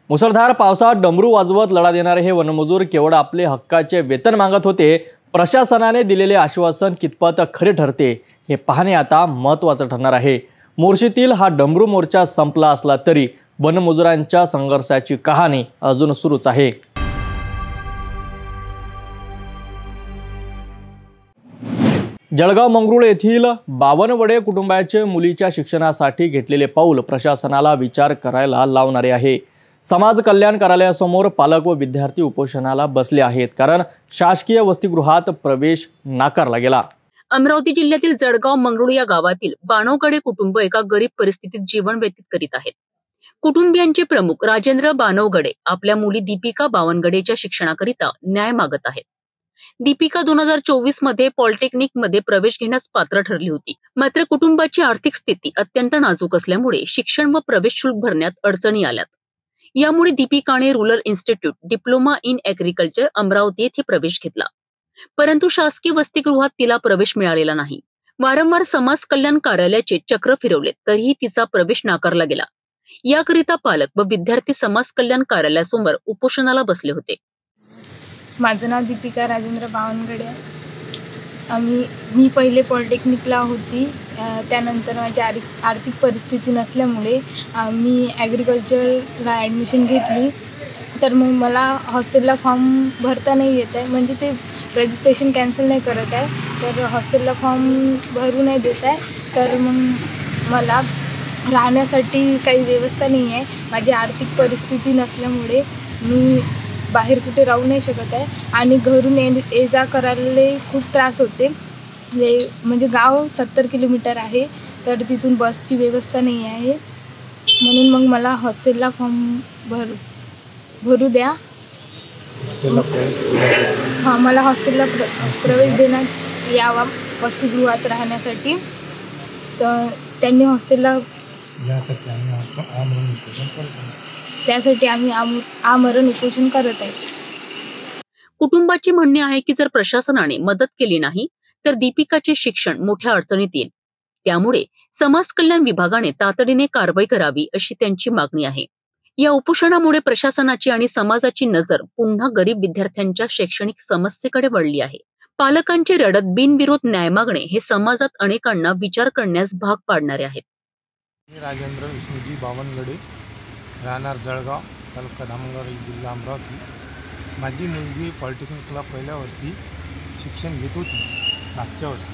मुसळधार पावसात डमरू वाजवत लढा देणारे हे वनमजूर केवळ आपले हक्काचे वेतन मागत होते. प्रशासनाने दिलेले आश्वासन कितपत खरे ठरते हे पाहणे आता महत्त्वाचं ठरणार आहे. मोर्शीतील हा डमरू मोर्चा संपला असला तरी वनमजुरांच्या संघर्षाची कहाणी अजून सुरूच आहे. जळगाव मंगरुळ येथील बावनवडे कुटुंबाचे मुलीच्या शिक्षणासाठी घेतलेले पाऊल प्रशासनाला विचार करायला लावणारे आहे. समाज कल्याण कार्यालयासमोर पालक व विद्यार्थी उपोषणाला बसले आहेत, कारण शासकीय वसतिगृहात प्रवेश नाकारला गेला. अमरावती जिल्ह्यातील जळगाव मंगरुळ या गावातील बानवगडे कुटुंब एका गरीब परिस्थितीत जीवन व्यतीत करीत आहेत. कुटुंबियांचे प्रमुख राजेंद्र बानवगडे आपल्या मुली दीपिका बावनगडेच्या शिक्षणाकरिता न्याय मागत आहेत. दीपिका 2024 मध्ये पॉलिटेक्निक मध्ये प्रवेश घेण्यास पात्र ठरली होती. मात्र कुटुंबाची आर्थिक स्थिती अत्यंत नाजूक असल्यामुळे शिक्षण व प्रवेश शुल्क भरण्यात अडचणी आल्यात. यामुळे दीपिकाने rural institute diploma in agriculture Amravati येथे प्रवेश घेतला, परंतु शासकीय वसतिगृहात तिला प्रवेश मिळालेला नाही. वारंवार समाज कल्याण कार्यालयाचे चक्र फिरवले तरीही तिचा प्रवेश नाकारला गेला. याकरिता पालक व विद्यार्थी समाज कल्याण कार्यालयासमोर उपोषणाला बसले होते. माझं नाव दीपिका राजेंद्र बावनगडे. मी पहिले पॉलिटेक्निकला होती, त्यानंतर माझी आर्थिक परिस्थिती नसल्यामुळे मी ॲग्रिकल्चरला ॲडमिशन घेतली. तर मग मला हॉस्टेलला फॉर्म भरता नाही येत आहे, म्हणजे ते रजिस्ट्रेशन कॅन्सल नाही करत आहे, तर हॉस्टेलला फॉर्म भरू नाही देत आहे. तर मग मला राहण्यासाठी काही व्यवस्था नाही आहे. माझी आर्थिक परिस्थिती नसल्यामुळे मी बाहेर कुठे राहू नाही शकत आहे आणि घरून ये जा करायला खूप त्रास होते. म्हणजे गाव 70 किलोमीटर आहे, तर तिथून बसची व्यवस्था नाही आहे. म्हणून मग मला हॉस्टेलला फॉर्म भरू द्या. हां, मला हॉस्टेलला प्रवेश देण्यात यावा वसतिगृहात राहण्यासाठी. तर त्यांनी हॉस्टेलला त्यासाठी आम्ही आमरण उपोषण करत आहे. कुटुंबाचे म्हणणे आहे की जर प्रशासनाने मदत केली नाही तर दीपिकाचे शिक्षण मोठ्या अडचणीत येईल. त्यामुळे समाज कल्याण विभागाने तातडीने कारवाई करावी अशी त्यांची मागणी आहे. या उपोषणामुळे प्रशासनाची आणि समाजाची नजर पुन्हा गरीब विद्यार्थ्यांच्या शैक्षणिक समस्येकडे वळली आहे. पालकांचे रडत बिनविरोध न्याय मागणे हे समाजात अनेकांना विचार करण्यास भाग पाडणारे आहेत. राजेंद्र विष्णूजी बावनगडे, राहणार जळगाव, तालुका धामणगाव, जिल्हा अमरावती. माझी मुलगी पॉलिटेक्निकला पहिल्या वर्षी शिक्षण घेत होती मागच्या वर्षी,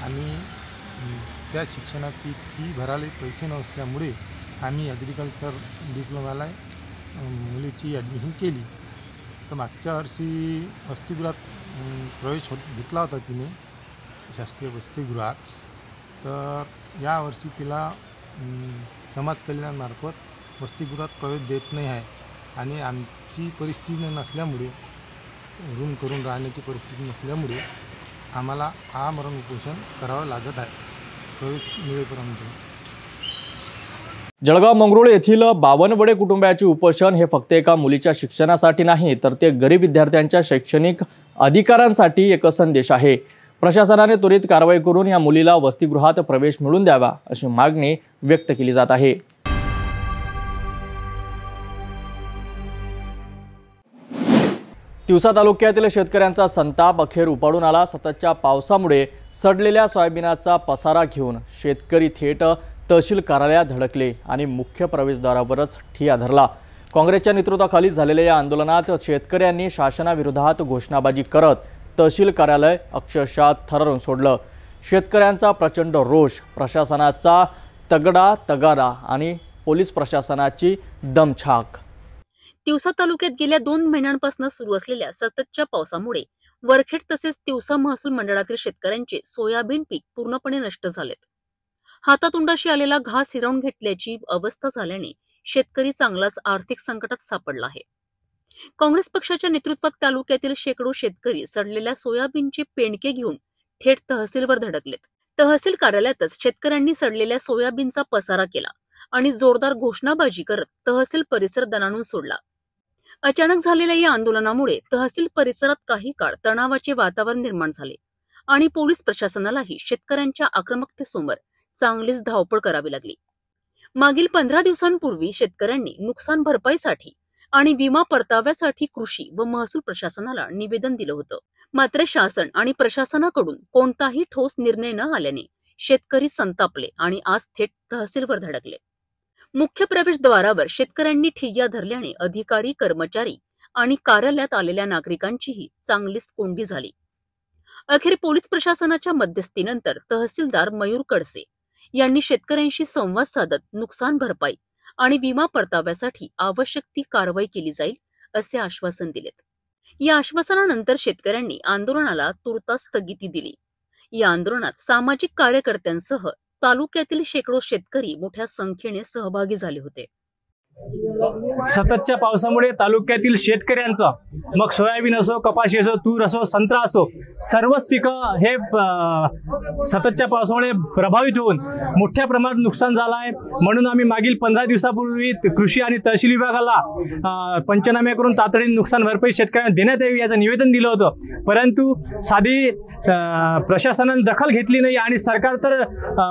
आणि त्या शिक्षणाची फी भरायला पैसे नसल्यामुळे आम्ही ॲग्रिकल्चर डिप्लोमाला मुलीची ॲडमिशन केली. तर मागच्या वर्षी वसतिगृहात प्रवेश घेतला होता तिने, शासकीय वसतिगृहात. तर यावर्षी तिला समाज कल्याणामार्फत वसतिगृहात प्रवेश देत नाही आहे, आणि आमची परिस्थिती नसल्यामुळे, रूम करून राहण्याची परिस्थिती नसल्यामुळे आम्हाला आमरण उपोषण करावं लागत आहे प्रवेश मिळेपर्यंत. जळगाव मंगरुळ येथील बावनवडे कुटुंबाचे उपोषण हे फक्त एका मुलीच्या शिक्षणासाठी नाही, तर ते गरीब विद्यार्थ्यांच्या शैक्षणिक अधिकारांसाठी एक संदेश आहे. प्रशासनाने त्वरित कारवाई करून या मुलीला वसतिगृहात प्रवेश मिळवून द्यावा अशी मागणी व्यक्त केली जात आहे. तिवसा तालुक्यातील शेतकऱ्यांचा संताप अखेर उपाडून आला. सततच्या पावसामुळे सडलेल्या सोयाबीनाचा पसारा घेऊन शेतकरी थेट तहसील कार्यालयात धडकले आणि मुख्य प्रवेशद्वारावरच ठिय्या धरला. काँग्रेसच्या नेतृत्वाखाली झालेल्या या आंदोलनात शेतकऱ्यांनी शासनाविरोधात घोषणाबाजी करत तहसील कार्यालय अक्षरशः थरथरून सोडलं. शेतकऱ्यांचा प्रचंड रोष, प्रशासनाचा तगादा आणि पोलीस प्रशासनाची दमछाक. तिवसा तालुक्यात गेल्या 2 महिन्यांपासून सुरू असलेल्या सततच्या पावसामुळे वरखेड तसेच तिवसा महसूल मंडळातील शेतकऱ्यांचे सोयाबीन पीक पूर्णपणे नष्ट झालेत. हातातोंडाशी आलेला घास हिरावून घेतल्याची अवस्था झाल्याने शेतकरी चांगलाच आर्थिक संकटात सापडला आहे. काँग्रेस पक्षाच्या नेतृत्वात तालुक्यातील शेकडो शेतकरी सडलेल्या सोयाबीनचे पेंडके घेऊन थेट तहसीलवर धडकलेत. तहसील कार्यालयातच शेतकऱ्यांनी सडलेल्या सोयाबीनचा पसारा केला आणि जोरदार घोषणाबाजी करत तहसील परिसर दणाणून सोडला. अचानक झालेल्या या आंदोलनामुळे तहसील परिसरात काही काळ तणावाचे वातावरण निर्माण झाले आणि पोलीस प्रशासनालाही शेतकऱ्यांच्या आक्रमकतेसमोर चांगलीच धावपळ करावी लागली. मागील 15 दिवसांपूर्वी शेतकऱ्यांनी नुकसान भरपाईसाठी आणि विमा परताव्यासाठी कृषी व महसूल प्रशासनाला निवेदन दिलं होतं. मात्र शासन आणि प्रशासनाकडून कोणताही ठोस निर्णय न आल्याने शेतकरी संतापले आणि आज थेट तहसीलवर धडकले. मुख्य प्रवेशद्वारावर शेतकऱ्यांनी ठिय्या धरल्याने अधिकारी, कर्मचारी आणि कार्यालयात आलेल्या नागरिकांचीही चांगलीच कोंडी झाली. अखेर पोलीस प्रशासनाच्या मध्यस्थीनंतर तहसीलदार मयूर कडसे यांनी शेतकऱ्यांशी संवाद साधत नुकसान भरपाई आणि विमा परताव्यासाठी आवश्यक ती कारवाई केली जाईल असे आश्वासन दिलेत. या आश्वासनानंतर शेतकऱ्यांनी आंदोलनाला तुर्तास स्थगिती दिली. या आंदोलनात सामाजिक कार्यकर्त्यांसह तालुक्यातील शेकडो शेतकरी मोठ्या संख्येने सहभागी झाले होते. सततच्या पावसामुळे तालुक्यातील शेतकऱ्यांचं, मग सोयाबीन असो, कपाशी असो, तूर असो, संत्रा असो, सर्वच पिकं हे सततच्या पावसामुळे प्रभावित होऊन मोठ्या प्रमाणात नुकसान झालं आहे. म्हणून आम्ही मागील 15 दिवसापूर्वी कृषी आणि तहसील विभागाला पंचनामे करून तातडीने नुकसान भरपाई शेतकऱ्यांना देण्यात यावी याचं निवेदन दिलं होतं. परंतु साधी प्रशासनाने दखल घेतली नाही आणि सरकार तर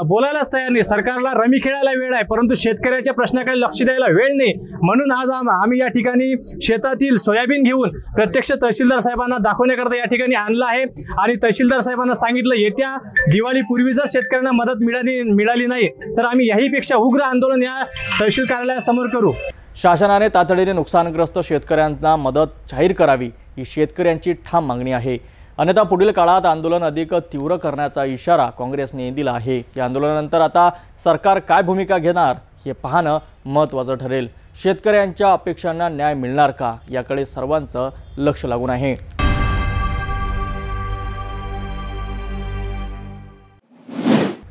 बोलायलाच तयार नाही. सरकारला रमी खेळायला वेळ आहे, परंतु शेतकऱ्याच्या प्रश्नाकडे लक्ष द्यायला वेळ नाही. म्हणून आज आम्ही या ठिकाणी शेतातील सोयाबीन घेऊन प्रत्यक्ष तहसीलदार साहेबांना दाखवण्याकरता या ठिकाणी आणलं आहे आणि तहसीलदार साहेबांना सांगितलं येत्या दिवाळीपूर्वी जर शेतकऱ्यांना मदत मिळाली नाही तर आम्ही याहीपेक्षा उग्र आंदोलन या तहसील कार्यालयासमोर करू. शासनाने तातडीने नुकसानग्रस्त शेतकऱ्यांना मदत जाहीर करावी ही शेतकऱ्यांची ठाम मागणी आहे. अन्यथा पुढील काळात आंदोलन अधिक तीव्र करण्याचा इशारा काँग्रेसने दिला आहे. या आंदोलनानंतर आता सरकार काय भूमिका घेणार हे पाहणं महत्त्वाचं ठरेल. शेतकऱ्यांच्या अपेक्षांना न्याय मिळणार का याकडे सर्वांचं लक्ष लागून आहे.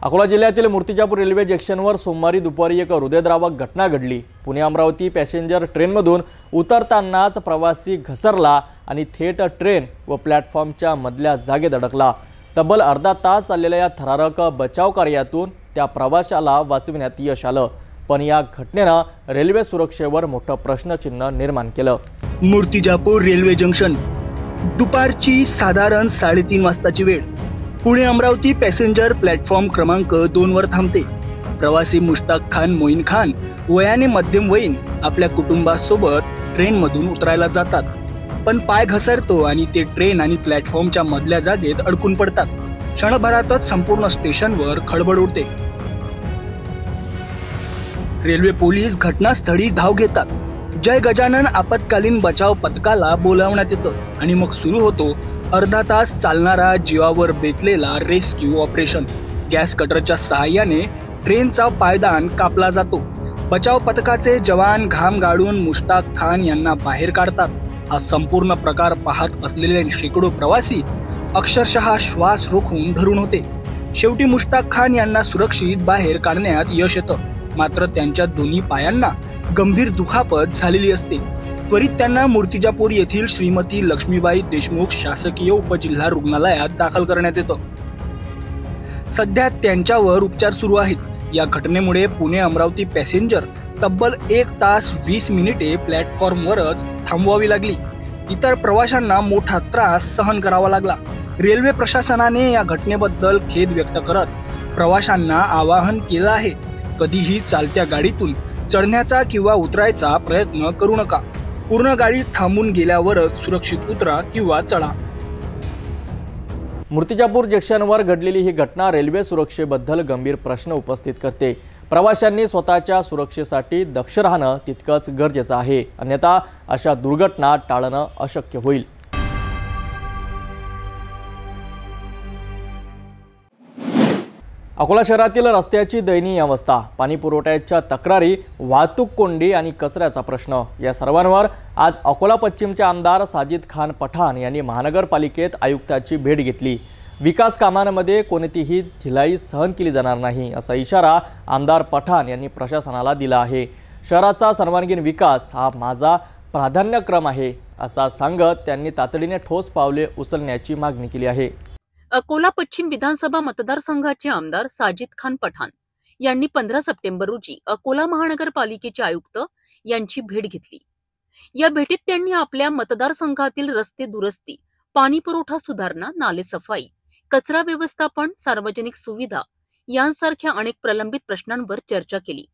अकोला जिल्ह्यातील मूर्तिजापूर रेल्वे जंक्शनवर सोमवारी दुपारी एक हृदयद्रावक घटना घडली. पुणे अमरावती पॅसेंजर ट्रेनमधून उतरतानाच प्रवासी घसरला आणि थेट ट्रेन व प्लॅटफॉर्मच्या मधल्या जागेत अडकला. तब्बल अर्धा तास चाललेल्या या थरारक बचाव कार्यातून त्या प्रवाशाला वाचविण्यात यश आलं. पण या घटनेनं रेल्वे सुरक्षेवर मोठं प्रश्नचिन्ह निर्माण केलं. मूर्तिजापूर रेल्वे जंक्शन, दुपारची साधारण 3:30 वाजताची वेळ. पुणे अमरावती पॅसेंजर प्लॅटफॉर्म क्रमांक 2 वर थांबते. प्रवासी मुश्ताक खान मोईन खान वयाने मध्यमवयीन आपल्या कुटुंबासोबत ट्रेनमधून उतरायला जातात. पण पाय घसरतो आणि ते ट्रेन आणि प्लॅटफॉर्मच्या मधल्या जागेत अडकून पडतात. क्षणभरातच संपूर्ण स्टेशनवर खळबळ उडते. रेल्वे पोलीस घटनास्थळी धाव घेतात. जय गजानन आपत्कालीन बचाव पथकाला बोलावण्यात येतं आणि मग सुरू होतो अर्धा तास चालणारा जीवावर बेतलेला रेस्क्यू ऑपरेशन. गॅस कटरच्या सहाय्याने ट्रेनचा पायदान कापला जातो. बचाव पथकाचे जवान घाम गाळून मुश्ताक खान यांना बाहेर काढतात. हा संपूर्ण प्रकार पाहत असलेले शेकडो प्रवासी अक्षरशः श्वास रोखून धरून होते. शेवटी मुश्ताक खान यांना सुरक्षित बाहेर काढण्यात यश येतं. मात्र त्यांच्या दोन्ही पायांना गंभीर दुखापत झालेली असते. त्वरित त्यांना मूर्तिजापूर येथील श्रीमती लक्ष्मीबाई देशमुख शासकीय उपजिल्हा रुग्णालयात दाखल करण्यात येतं. सध्या त्यांच्यावर उपचार सुरू आहेत. या घटनेमुळे पुणे अमरावती पॅसेंजर तब्बल 1 तास 20 मिनिटे प्लॅटफॉर्मवरच थांबवावी लागली. इतर प्रवाशांना मोठा त्रास सहन करावा लागला. रेल्वे प्रशासनाने या घटनेबद्दल खेद व्यक्त करत प्रवाशांना आवाहन केलं आहे, कधीही चालत्या गाडीतून चढण्याचा किंवा उतरायचा प्रयत्न करू नका. पूर्ण गाडी थांबून गेल्यावरच सुरक्षित उतरा किंवा चढा. मूर्तिजापूर जंक्शनवर घडलेली ही घटना रेल्वे सुरक्षेबद्दल गंभीर प्रश्न उपस्थित करते. प्रवाशांनी स्वतःच्या सुरक्षेसाठी दक्ष राहणं तितकंच गरजेचं आहे. अन्यथा अशा दुर्घटना टाळणं अशक्य होईल. अकोला शहरातील रस्त्याची दयनीय अवस्था, पाणी पुरवठ्याच्या तक्रारी, वाहतूक कोंडी आणि कचऱ्याचा प्रश्न या सर्वांवर आज अकोला पश्चिमचे आमदार साजिद खान पठाण यांनी महानगरपालिकेत आयुक्ताची भेट घेतली. विकास कामांमध्ये कोणतीही ढिलाई सहन केली जाणार नाही असा इशारा आमदार पठाण यांनी प्रशासनाला दिला आहे. शहराचा सर्वांगीण विकास हा माझा प्राधान्यक्रम आहे असा सांगत त्यांनी तातडीने ठोस पावले उचलण्याची मागणी केली आहे. अकोला पश्चिम विधानसभा मतदारसंघाचे आमदार साजिद खान पठाण यांनी 15 सप्टेंबर रोजी अकोला महानगरपालिकेचे आयुक्त यांची भेट घेतली. या भेटीत त्यांनी आपल्या मतदारसंघातील रस्ते दुरुस्ती, पाणी पुरवठा सुधारणा, नाले सफाई, कचरा व्यवस्थापन, सार्वजनिक सुविधा यांसारख्या अनेक प्रलंबित प्रश्नांवर चर्चा केली.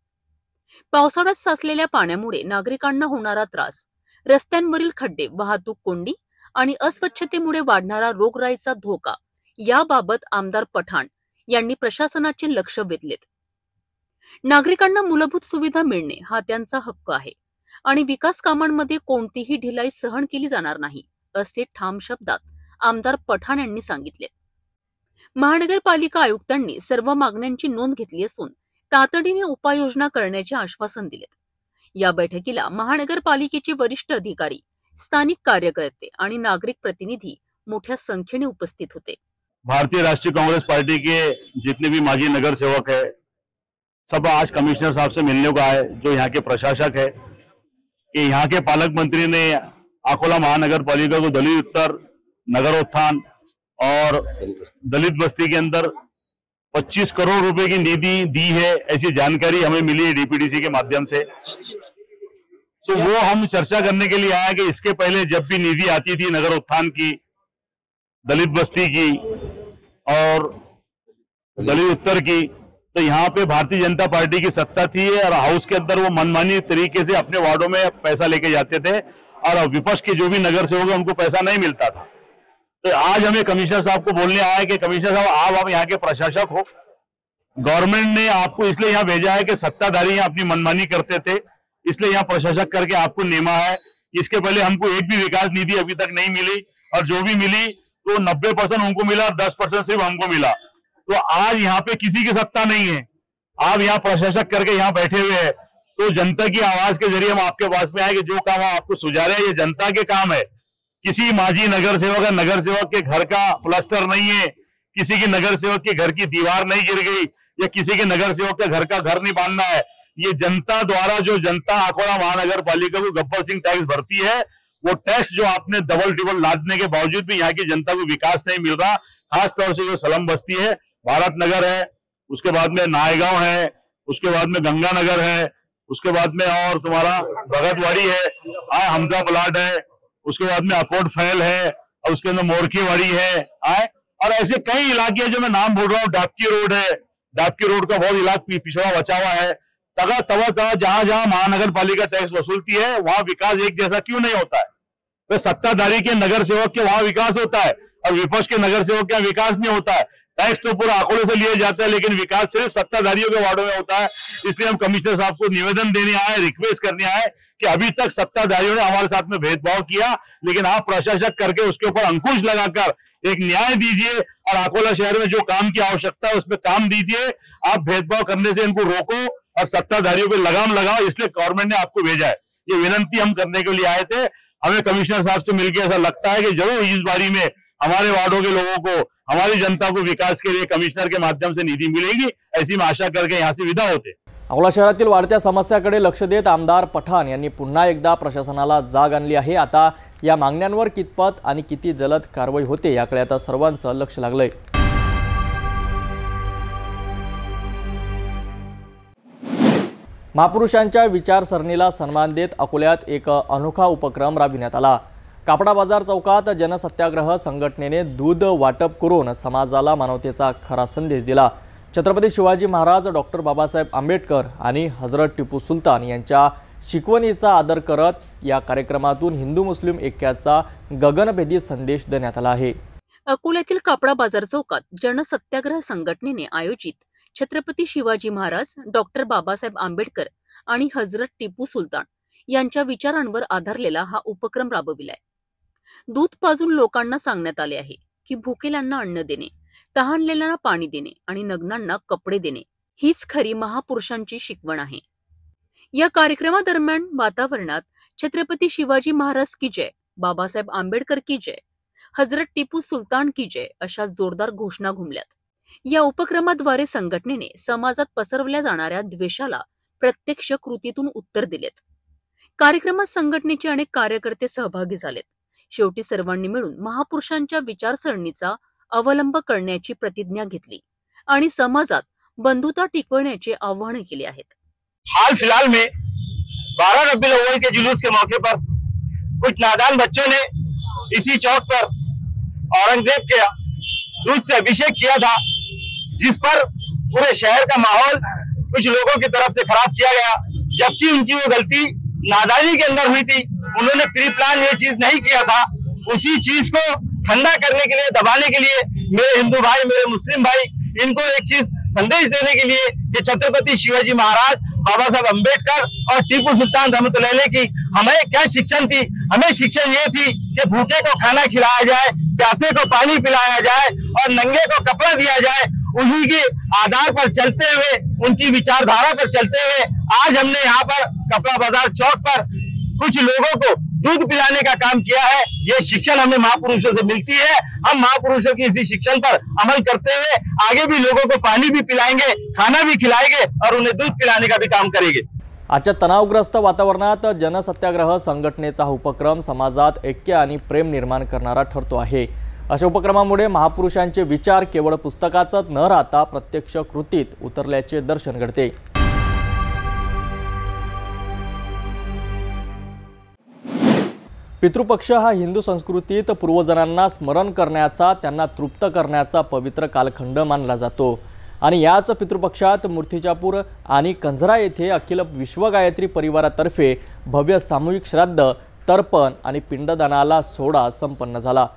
पावसाळ्यात साचलेल्या पाण्यामुळे नागरिकांना होणारा त्रास, रस्त्यांवरील खड्डे, वाहतूक कोंडी आणि अस्वच्छतेमुळे वाढणारा रोगराईचा धोका याबाबत आमदार पठाण यांनी प्रशासनाचे लक्ष वेधलेत. नागरिकांना मूलभूत सुविधा मिळणे हा त्यांचा हक्क आहे आणि विकास कामांमध्ये कोणतीही ढिलाई सहन केली जाणार नाही असे ठाम शब्दात आमदार पठाण यांनी सांगितले. महानगरपालिका आयुक्तांनी सर्व मागण्यांची नोंद घेतली असून तातडीने उपाययोजना करण्याचे आश्वासन दिले. या बैठकीला महानगरपालिकेचे वरिष्ठ अधिकारी, स्थानिक कार्यकर्ते आणि नागरिक प्रतिनिधी मोठ्या संख्येने उपस्थित होते। भारतीय राष्ट्रीय कांग्रेस पार्टी के जितने भी माजी नगर सेवक है सब आज कमिश्नर साहब से मिलने को आए, जो यहाँ के प्रशासक है कि यहाँ के पालक मंत्री ने अकोला महानगर पालिका को दलित उत्तर, नगरोत्थान और दलित बस्ती के अंदर 25 करोड़ रुपए की निधि दी है, ऐसी जानकारी हमें मिली है डीपीडीसी के माध्यम से। तो वो हम चर्चा करने के लिए आए कि इसके पहले जब भी निधि आती थी नगरोत्थान की, दलित बस्ती की और दलित उत्तर की, तो यहाँ पे भारतीय जनता पार्टी की सत्ता थी और हाउस के अंदर वो मनमानी तरीके से अपने वार्डों में पैसा लेके जाते थे और विपक्ष के जो भी नगर सेवक है उनको पैसा नहीं मिलता था। तो आज हमें कमिश्नर साहब को बोलने आया कि कमिश्नर साहब आप यहाँ के प्रशासक हो, गवर्नमेंट ने आपको इसलिए यहाँ भेजा है कि सत्ताधारी यहाँ अपनी मनमानी करते थे, इसलिए यहाँ प्रशासक करके आपको नेमा है। इसके पहले हमको एक भी विकास निधि अभी तक नहीं मिली और जो भी मिली तो 90% उनको मिला और 10% सिर्फ हमको मिला। तो आज यहाँ पे किसी की सत्ता नहीं है, आप यहाँ प्रशासक करके यहाँ बैठे हुए हैं। तो जनता की आवाज के जरिए हम आपके पास में आए कि जो काम आपको सुझा रहे हैं ये जनता के काम है। किसी माजी नगर सेवक के घर का प्लास्टर नहीं है, किसी की नगर सेवक के घर की दीवार नहीं गिर गई या किसी के नगर सेवक के घर का घर नहीं बांधना है। ये जनता द्वारा जो जनता अकोला महानगर पालिका को गब्बर सिंह टैक्स भरती है, वो टैक्स जो आपने डबल ट्रिपल लादने के बावजूद भी यहाँ की जनता को विकास नहीं मिल रहा। खास तौर से जो सलम बस्ती है, भारत नगर है, उसके बाद में नायगांव है, उसके बाद में गंगानगर है, उसके बाद में और तुम्हारा भगतवाड़ी है, हमजा प्लाट है, उसके बाद में अकोट फैल है और उसके अंदर मोरकीवाड़ी है, और ऐसे कई इलाके जो मैं नाम बोल रहा हूँ। डाबकी रोड है, डाबकी रोड का बहुत इलाका पिछड़ा बचा हुआ है। जहां जहां महानगर पालिका टैक्स वसूलती है वहां विकास एक जैसा क्यों नहीं होता है? तो सत्ताधारी के नगर सेवक के वहां विकास होता है और विपक्ष के नगर सेवक के विकास नहीं होता है। टैक्स तो पूरा अकोले से लिया जाता है लेकिन विकास सिर्फ सत्ताधारियों के वार्डों में होता है। इसलिए हम कमिश्नर साहब को निवेदन देने आए, रिक्वेस्ट करने आए कि अभी तक सत्ताधारियों ने हमारे साथ में भेदभाव किया, लेकिन आप प्रशासक करके उसके ऊपर अंकुश लगाकर एक न्याय दीजिए और अकोला शहर में जो काम की आवश्यकता है उसमें काम दीजिए। आप भेदभाव करने से इनको रोको और सत्ताधारियों पे लगाम लगाओ, इसलिए गवर्नमेंट ने आपको भेजा है। ये विनंती हम करने के लिए आए थे। हमें कमिश्नर साहब से मिलकर ऐसा लगता है कि जरूर इस बारी में हमारे वार्डों के लोगों को, हमारी जनता को विकास के लिए कमिश्नर के माध्यम से निधी मिलेगी, ऐसी मैं आशा करके यहाँ से विदा होते। अकोला शहरातील वाढत्या समस्याकडे लक्ष देत आमदार पठाण यांनी पुन्हा एकदा प्रशासनाला जाग आणली आहे। आता या मागण्यांवर कितपत आणि किती जलद कारवाई होते याकडे आता सर्वांचं लक्ष लागलंय। महापुरुषांच्या विचारसरणीला सन्मान देत अकोल्यात एक अनोखा उपक्रम राबविण्यात आला। कापडा बाजार चौकात जनसत्याग्रह संघटनेने दूध वाटप करून समाजाला मानवतेचा खरा संदेश दिला। छत्रपती शिवाजी महाराज, डॉक्टर बाबासाहेब आंबेडकर आणि हजरत टिपू सुलतान यांच्या शिकवणीचा आदर करत या कार्यक्रमातून हिंदू मुस्लिम ऐक्याचा गगनभेदी संदेश देण्यात आला आहे। अकोल्यातील कापडा बाजार चौकात जनसत्याग्रह संघटनेने आयोजित छत्रपती शिवाजी महाराज, डॉक्टर बाबासाहेब आंबेडकर आणि हजरत टिपू सुलतान यांच्या विचारांवर आधारलेला हा उपक्रम राबविलाय। दूध पाजून लोकांना सांगण्यात आले आहे की भुकेल्यांना अन्न देणे, तहानलेल्यांना पाणी देणे आणि नग्नांना कपडे देणे हीच खरी महापुरुषांची शिकवण आहे। या कार्यक्रमादरम्यान वातावरणात छत्रपती शिवाजी महाराज की जय, बाबासाहेब आंबेडकर की जय, हजरत टिपू सुलतान की जय अशा जोरदार घोषणा घुमल्यात। या उपक्रमाद्वारे संघटनेने समाजात पसरवल्या जाणाऱ्या द्वेषाला प्रत्यक्ष कृतीतून उत्तर दिलेत। कार्यक्रमात संघटनेचे अनेक कार्यकर्ते सहभागी झालेत। शेवटी सर्वांनी मिळून महापुरुषांच्या विचारसरणीचा अवलंब करण्याची प्रतिज्ञा घेतली आणि समाजात बंधुता टिकवण्याचे आवाहन केले आहेत। हाल फिलहाल में 12 रबीउल अव्वल के जुलूस के मौके पर कुछ नादान बच्चों ने इसी चौक पर औरंगजेब के दूध से अभिषेक किया था, जिस पर पूरे शहर का माहौल कुछ लोगों की तरफ से खराब किया गया, जबकि उनकी वो गलती नादानी के अंदर हुई थी। उन्होंने प्री प्लान ये चीज नहीं किया था। उसी चीज को ठंडा करने के लिए, दबाने के लिए मेरे हिंदू भाई, मेरे मुस्लिम भाई, इनको एक चीज संदेश देने के लिए कि छत्रपति शिवाजी महाराज, बाबा साहब अम्बेडकर और टीपू सुल्तान रहमतुल्लाह अलैह की हमें क्या शिक्षण थी। हमें शिक्षण ये थी कि भूखे को खाना खिलाया जाए, प्यासे को पानी पिलाया जाए और नंगे को कपड़ा दिया जाए। उन्हीं के आधार पर चलते हुए, उनकी विचारधारा पर चलते हुए आज हमने यहाँ पर कपड़ा बाजार चौक पर कुछ लोगों को दूध पिलाने का काम किया है। ये शिक्षण हमें महापुरुषों से मिलती है। हम महापुरुषों की इसी शिक्षण पर अमल करते हुए आगे भी लोगों को पानी भी पिलाएंगे, खाना भी खिलाएंगे और उन्हें दूध पिलाने का भी काम करेंगे। आजच्या तणावग्रस्त वातावरणात जनसत्याग्रह संघटनेचा हा उपक्रम समाजात ऐक्य आणि प्रेम निर्माण करणारा ठरतो आहे। अशा उपक्रमामुळे महापुरुषांचे विचार केवळ पुस्तकातच न राहता प्रत्यक्ष कृतीत उतरल्याचे दर्शन घडते। पितृपक्ष हा हिंदू संस्कृतीत पूर्वजनांना स्मरण करण्याचा, त्यांना तृप्त करण्याचा पवित्र कालखंड मानला जातो आणि याच पितृपक्षात मूर्तिजापूर आणि कंझरा येथे अखिल विश्व गायत्री परिवारातर्फे भव्य सामूहिक श्राद्ध, तर्पण आणि पिंडदानाला सोहळा संपन्न झाला।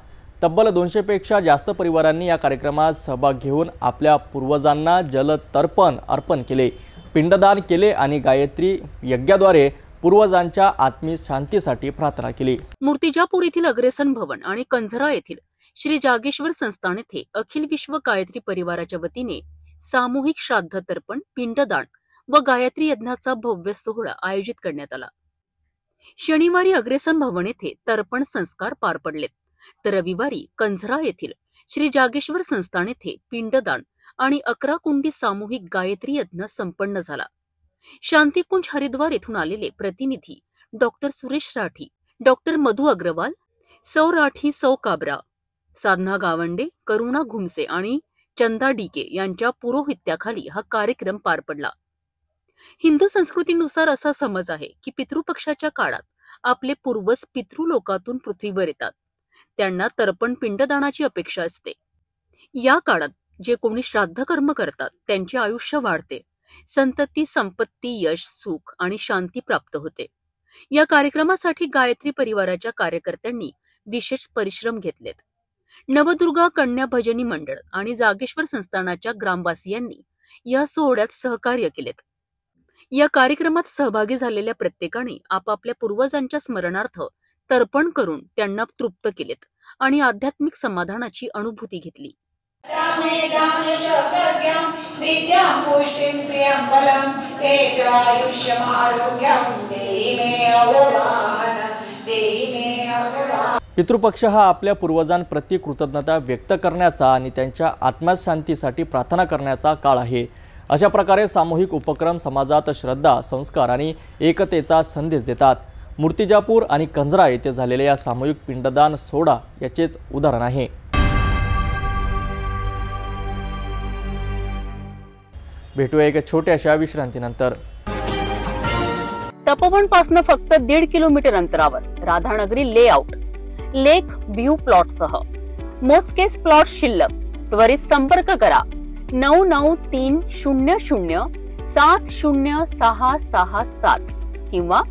तब्बल 200 पेक्षा जास्त परिवारांनी या कार्यक्रमात सहभाग घेऊन आपल्या पूर्वजांना जल तर्पण अर्पण केले, पिंडदान केले आणि गायत्री यज्ञाद्वारे पूर्वजांच्या आत्मिक शांतीसाठी प्रार्थना केली। मूर्तिजापूर येथील अग्रेसन भवन आणि कंझरा येथील श्री जागेश्वर संस्थान येथे अखिल विश्व गायत्री परिवाराच्या वतीने सामूहिक श्राद्ध, तर्पण, पिंडदान व गायत्री यज्ञाचा भव्य सोहळा आयोजित करण्यात आला। शनिवारी अग्रेसन भवन येथे तर्पण संस्कार पार पडलेत, तर रविवारी कंझरा येथील श्री जागेश्वर संस्थान येथे पिंडदान आणि 11 कुंडी सामूहिक गायत्री यज्ञ संपन्न झाला। शांतिकुंज हरिद्वार येथून आलेले प्रतिनिधी डॉक्टर सुरेश राठी, डॉक्टर मधु अग्रवाल, सौ राठी, सौ काबरा, साधना गावंडे, करुणा घुमसे आणि चंदा डीके यांच्या पुरोहित्याखाली हा कार्यक्रम पार पडला। हिंदू संस्कृतीनुसार असा समज आहे की पितृपक्षाच्या काळात आपले पूर्वज पितृलोकातून पृथ्वीवर येतात, त्यांना तर्पण पिंडदानाची अपेक्षा असते। या काळात जे कोणी श्राद्ध कर्म करतात त्यांचे आयुष्य वाढते, संतती, संपत्ती, यश, सुख आणि शांती प्राप्त होते। या कार्यक्रमासाठी गायत्री परिवाराच्या कार्यकर्त्यांनी विशेष परिश्रम घेतलेत। नवदुर्गा कन्या भजनी मंडळ आणि जागेश्वर संस्थानाच्या ग्रामवासियांनी या सोहळ्यात सहकार्य केलेत। या कार्यक्रमात सहभागी झालेल्या प्रत्येकाने आपापल्या पूर्वजांच्या स्मरणार्थ तर्पण करून त्यांना तृप्त केलेत आणि आध्यात्मिक समाधानाची अनुभूती घेतली। पितृपक्ष हा आपल्या पूर्वजांप्रती कृतज्ञता व्यक्त करण्याचा आणि त्यांच्या आत्मशांतीसाठी प्रार्थना करण्याचा काळ आहे। अशा प्रकारे सामूहिक उपक्रम समाजात श्रद्धा, संस्कार आणि एकतेचा संदेश देतात। मूर्तिजापूर आणि कंझरा येथे झालेल्या या सामूहिक पिंडदान सोहळा याचेच उदाहरण आहे। भेटूया एका छोट्याशा विश्रांतीनंतर। तपोवन पासून फक्त 1.5 किलोमीटर अंतरावर राधानगरी लेआउट लेक व्ह्यू प्लॉट सह मोजकेच प्लॉट शिल्लक। त्वरित संपर्क करा 9930706667 किंवा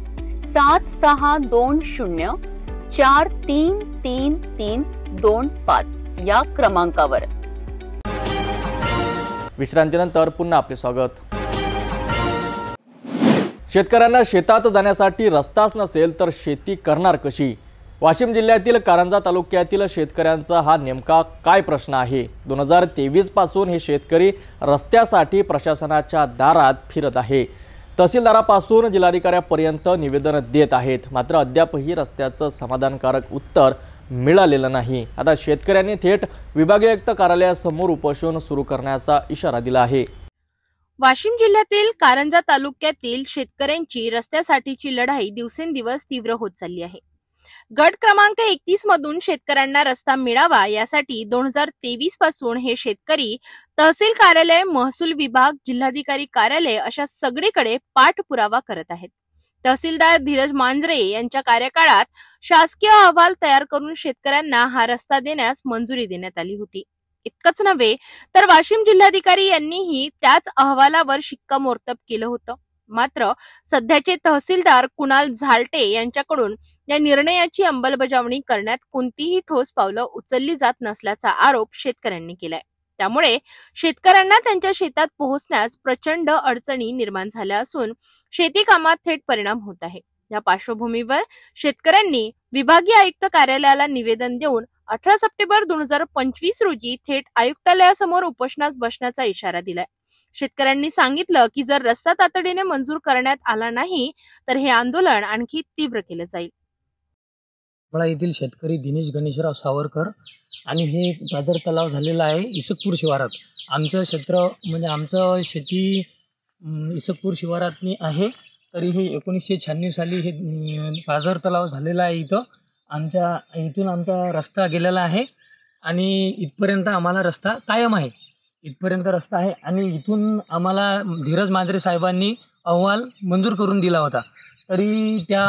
7620433325 या क्रमांकावर। विश्रांतीनंतर पुन्हा आपले स्वागत। शेतकऱ्यांना शेतात जाण्यासाठी रस्ताच नसेल तर शेती करणार कशी? वाशिम जिल्ह्यातील कारंजा तालुक्यातील शेतकऱ्यांचा हा नेमका काय प्रश्न आहे? 2023 पासून हे शेतकरी रस्त्यासाठी प्रशासनाच्या दारात फिरत आहे। तहसीलदारापासून जिल्हाधिकाऱ्यांपर्यंत निवेदन देत आहेत, मात्र अद्यापही रस्त्याचं समाधानकारक उत्तर मिळालेलं नाही। आता शेतकऱ्यांनी थेट विभागीय आयुक्त कार्यालयासमोर उपोषण सुरू करण्याचा इशारा दिला आहे। वाशिम जिल्ह्यातील कारंजा तालुक्यातील शेतकऱ्यांची रस्त्यासाठीची लढाई दिवसेंदिवस तीव्र होत चालली आहे। गट क्रमांक 31 मधून शेतकऱ्यांना रस्ता मिळावा यासाठी 2023 पासून हे शेतकरी तहसील कार्यालय, महसूल विभाग, जिल्हाधिकारी कार्यालय अशा सगळीकडे पाठपुरावा करत आहेत। तहसीलदार धीरज मांजरे यांच्या कार्यकाळात शासकीय अहवाल तयार करून शेतकऱ्यांना हा रस्ता देण्यास मंजुरी देण्यात आली होती। इतकंच नव्हे तर वाशिम जिल्हाधिकारी यांनीही त्याच अहवालावर शिक्कामोर्तब केलं होतं। मात्र सध्याचे तहसीलदार कुणाल झालटे यांच्याकडून या निर्णयाची अंमलबजावणी करण्यात कोणतीही ठोस पावलं उचलली जात नसल्याचा आरोप शेतकऱ्यांनी केलाय। त्यामुळे शेतकऱ्यांना त्यांच्या शेतात पोहोचण्यास प्रचंड अडचणी निर्माण झाल्या असून शेती कामात थेट परिणाम होत आहे। या पार्श्वभूमीवर शेतकऱ्यांनी विभागीय आयुक्त कार्यालयाला निवेदन देऊन 18 सप्टेंबर 2025 रोजी थेट आयुक्तालयासमोर उपोषणास बसण्याचा इशारा दिलाय। शेतकऱ्यांनी सांगितलं की जर रस्ता तातडीने मंजूर करण्यात आला नाही तर हे आंदोलन आणखी तीव्र केलं जाईल. मला येथील शेतकरी दिनेश गणेशराव सावरकर आणि हे दादर तलाव झालेला आहे इसकपूर शिवारात. आमचं क्षेत्र म्हणजे आमचं शेती इसकपूर शिवारातनी आहे. तरी हे 1996 साली हे पाझर तलाव झालेला आहे. इथून आमचा रस्ता गेलेला आहे आणि इथपर्यंत आम्हाला रस्ता कायम आहे. इथपर्यंत रस्ता आहे आणि इथून आम्हाला धीरज मांजरे साहेबांनी अहवाल मंजूर करून दिला होता. तरी त्या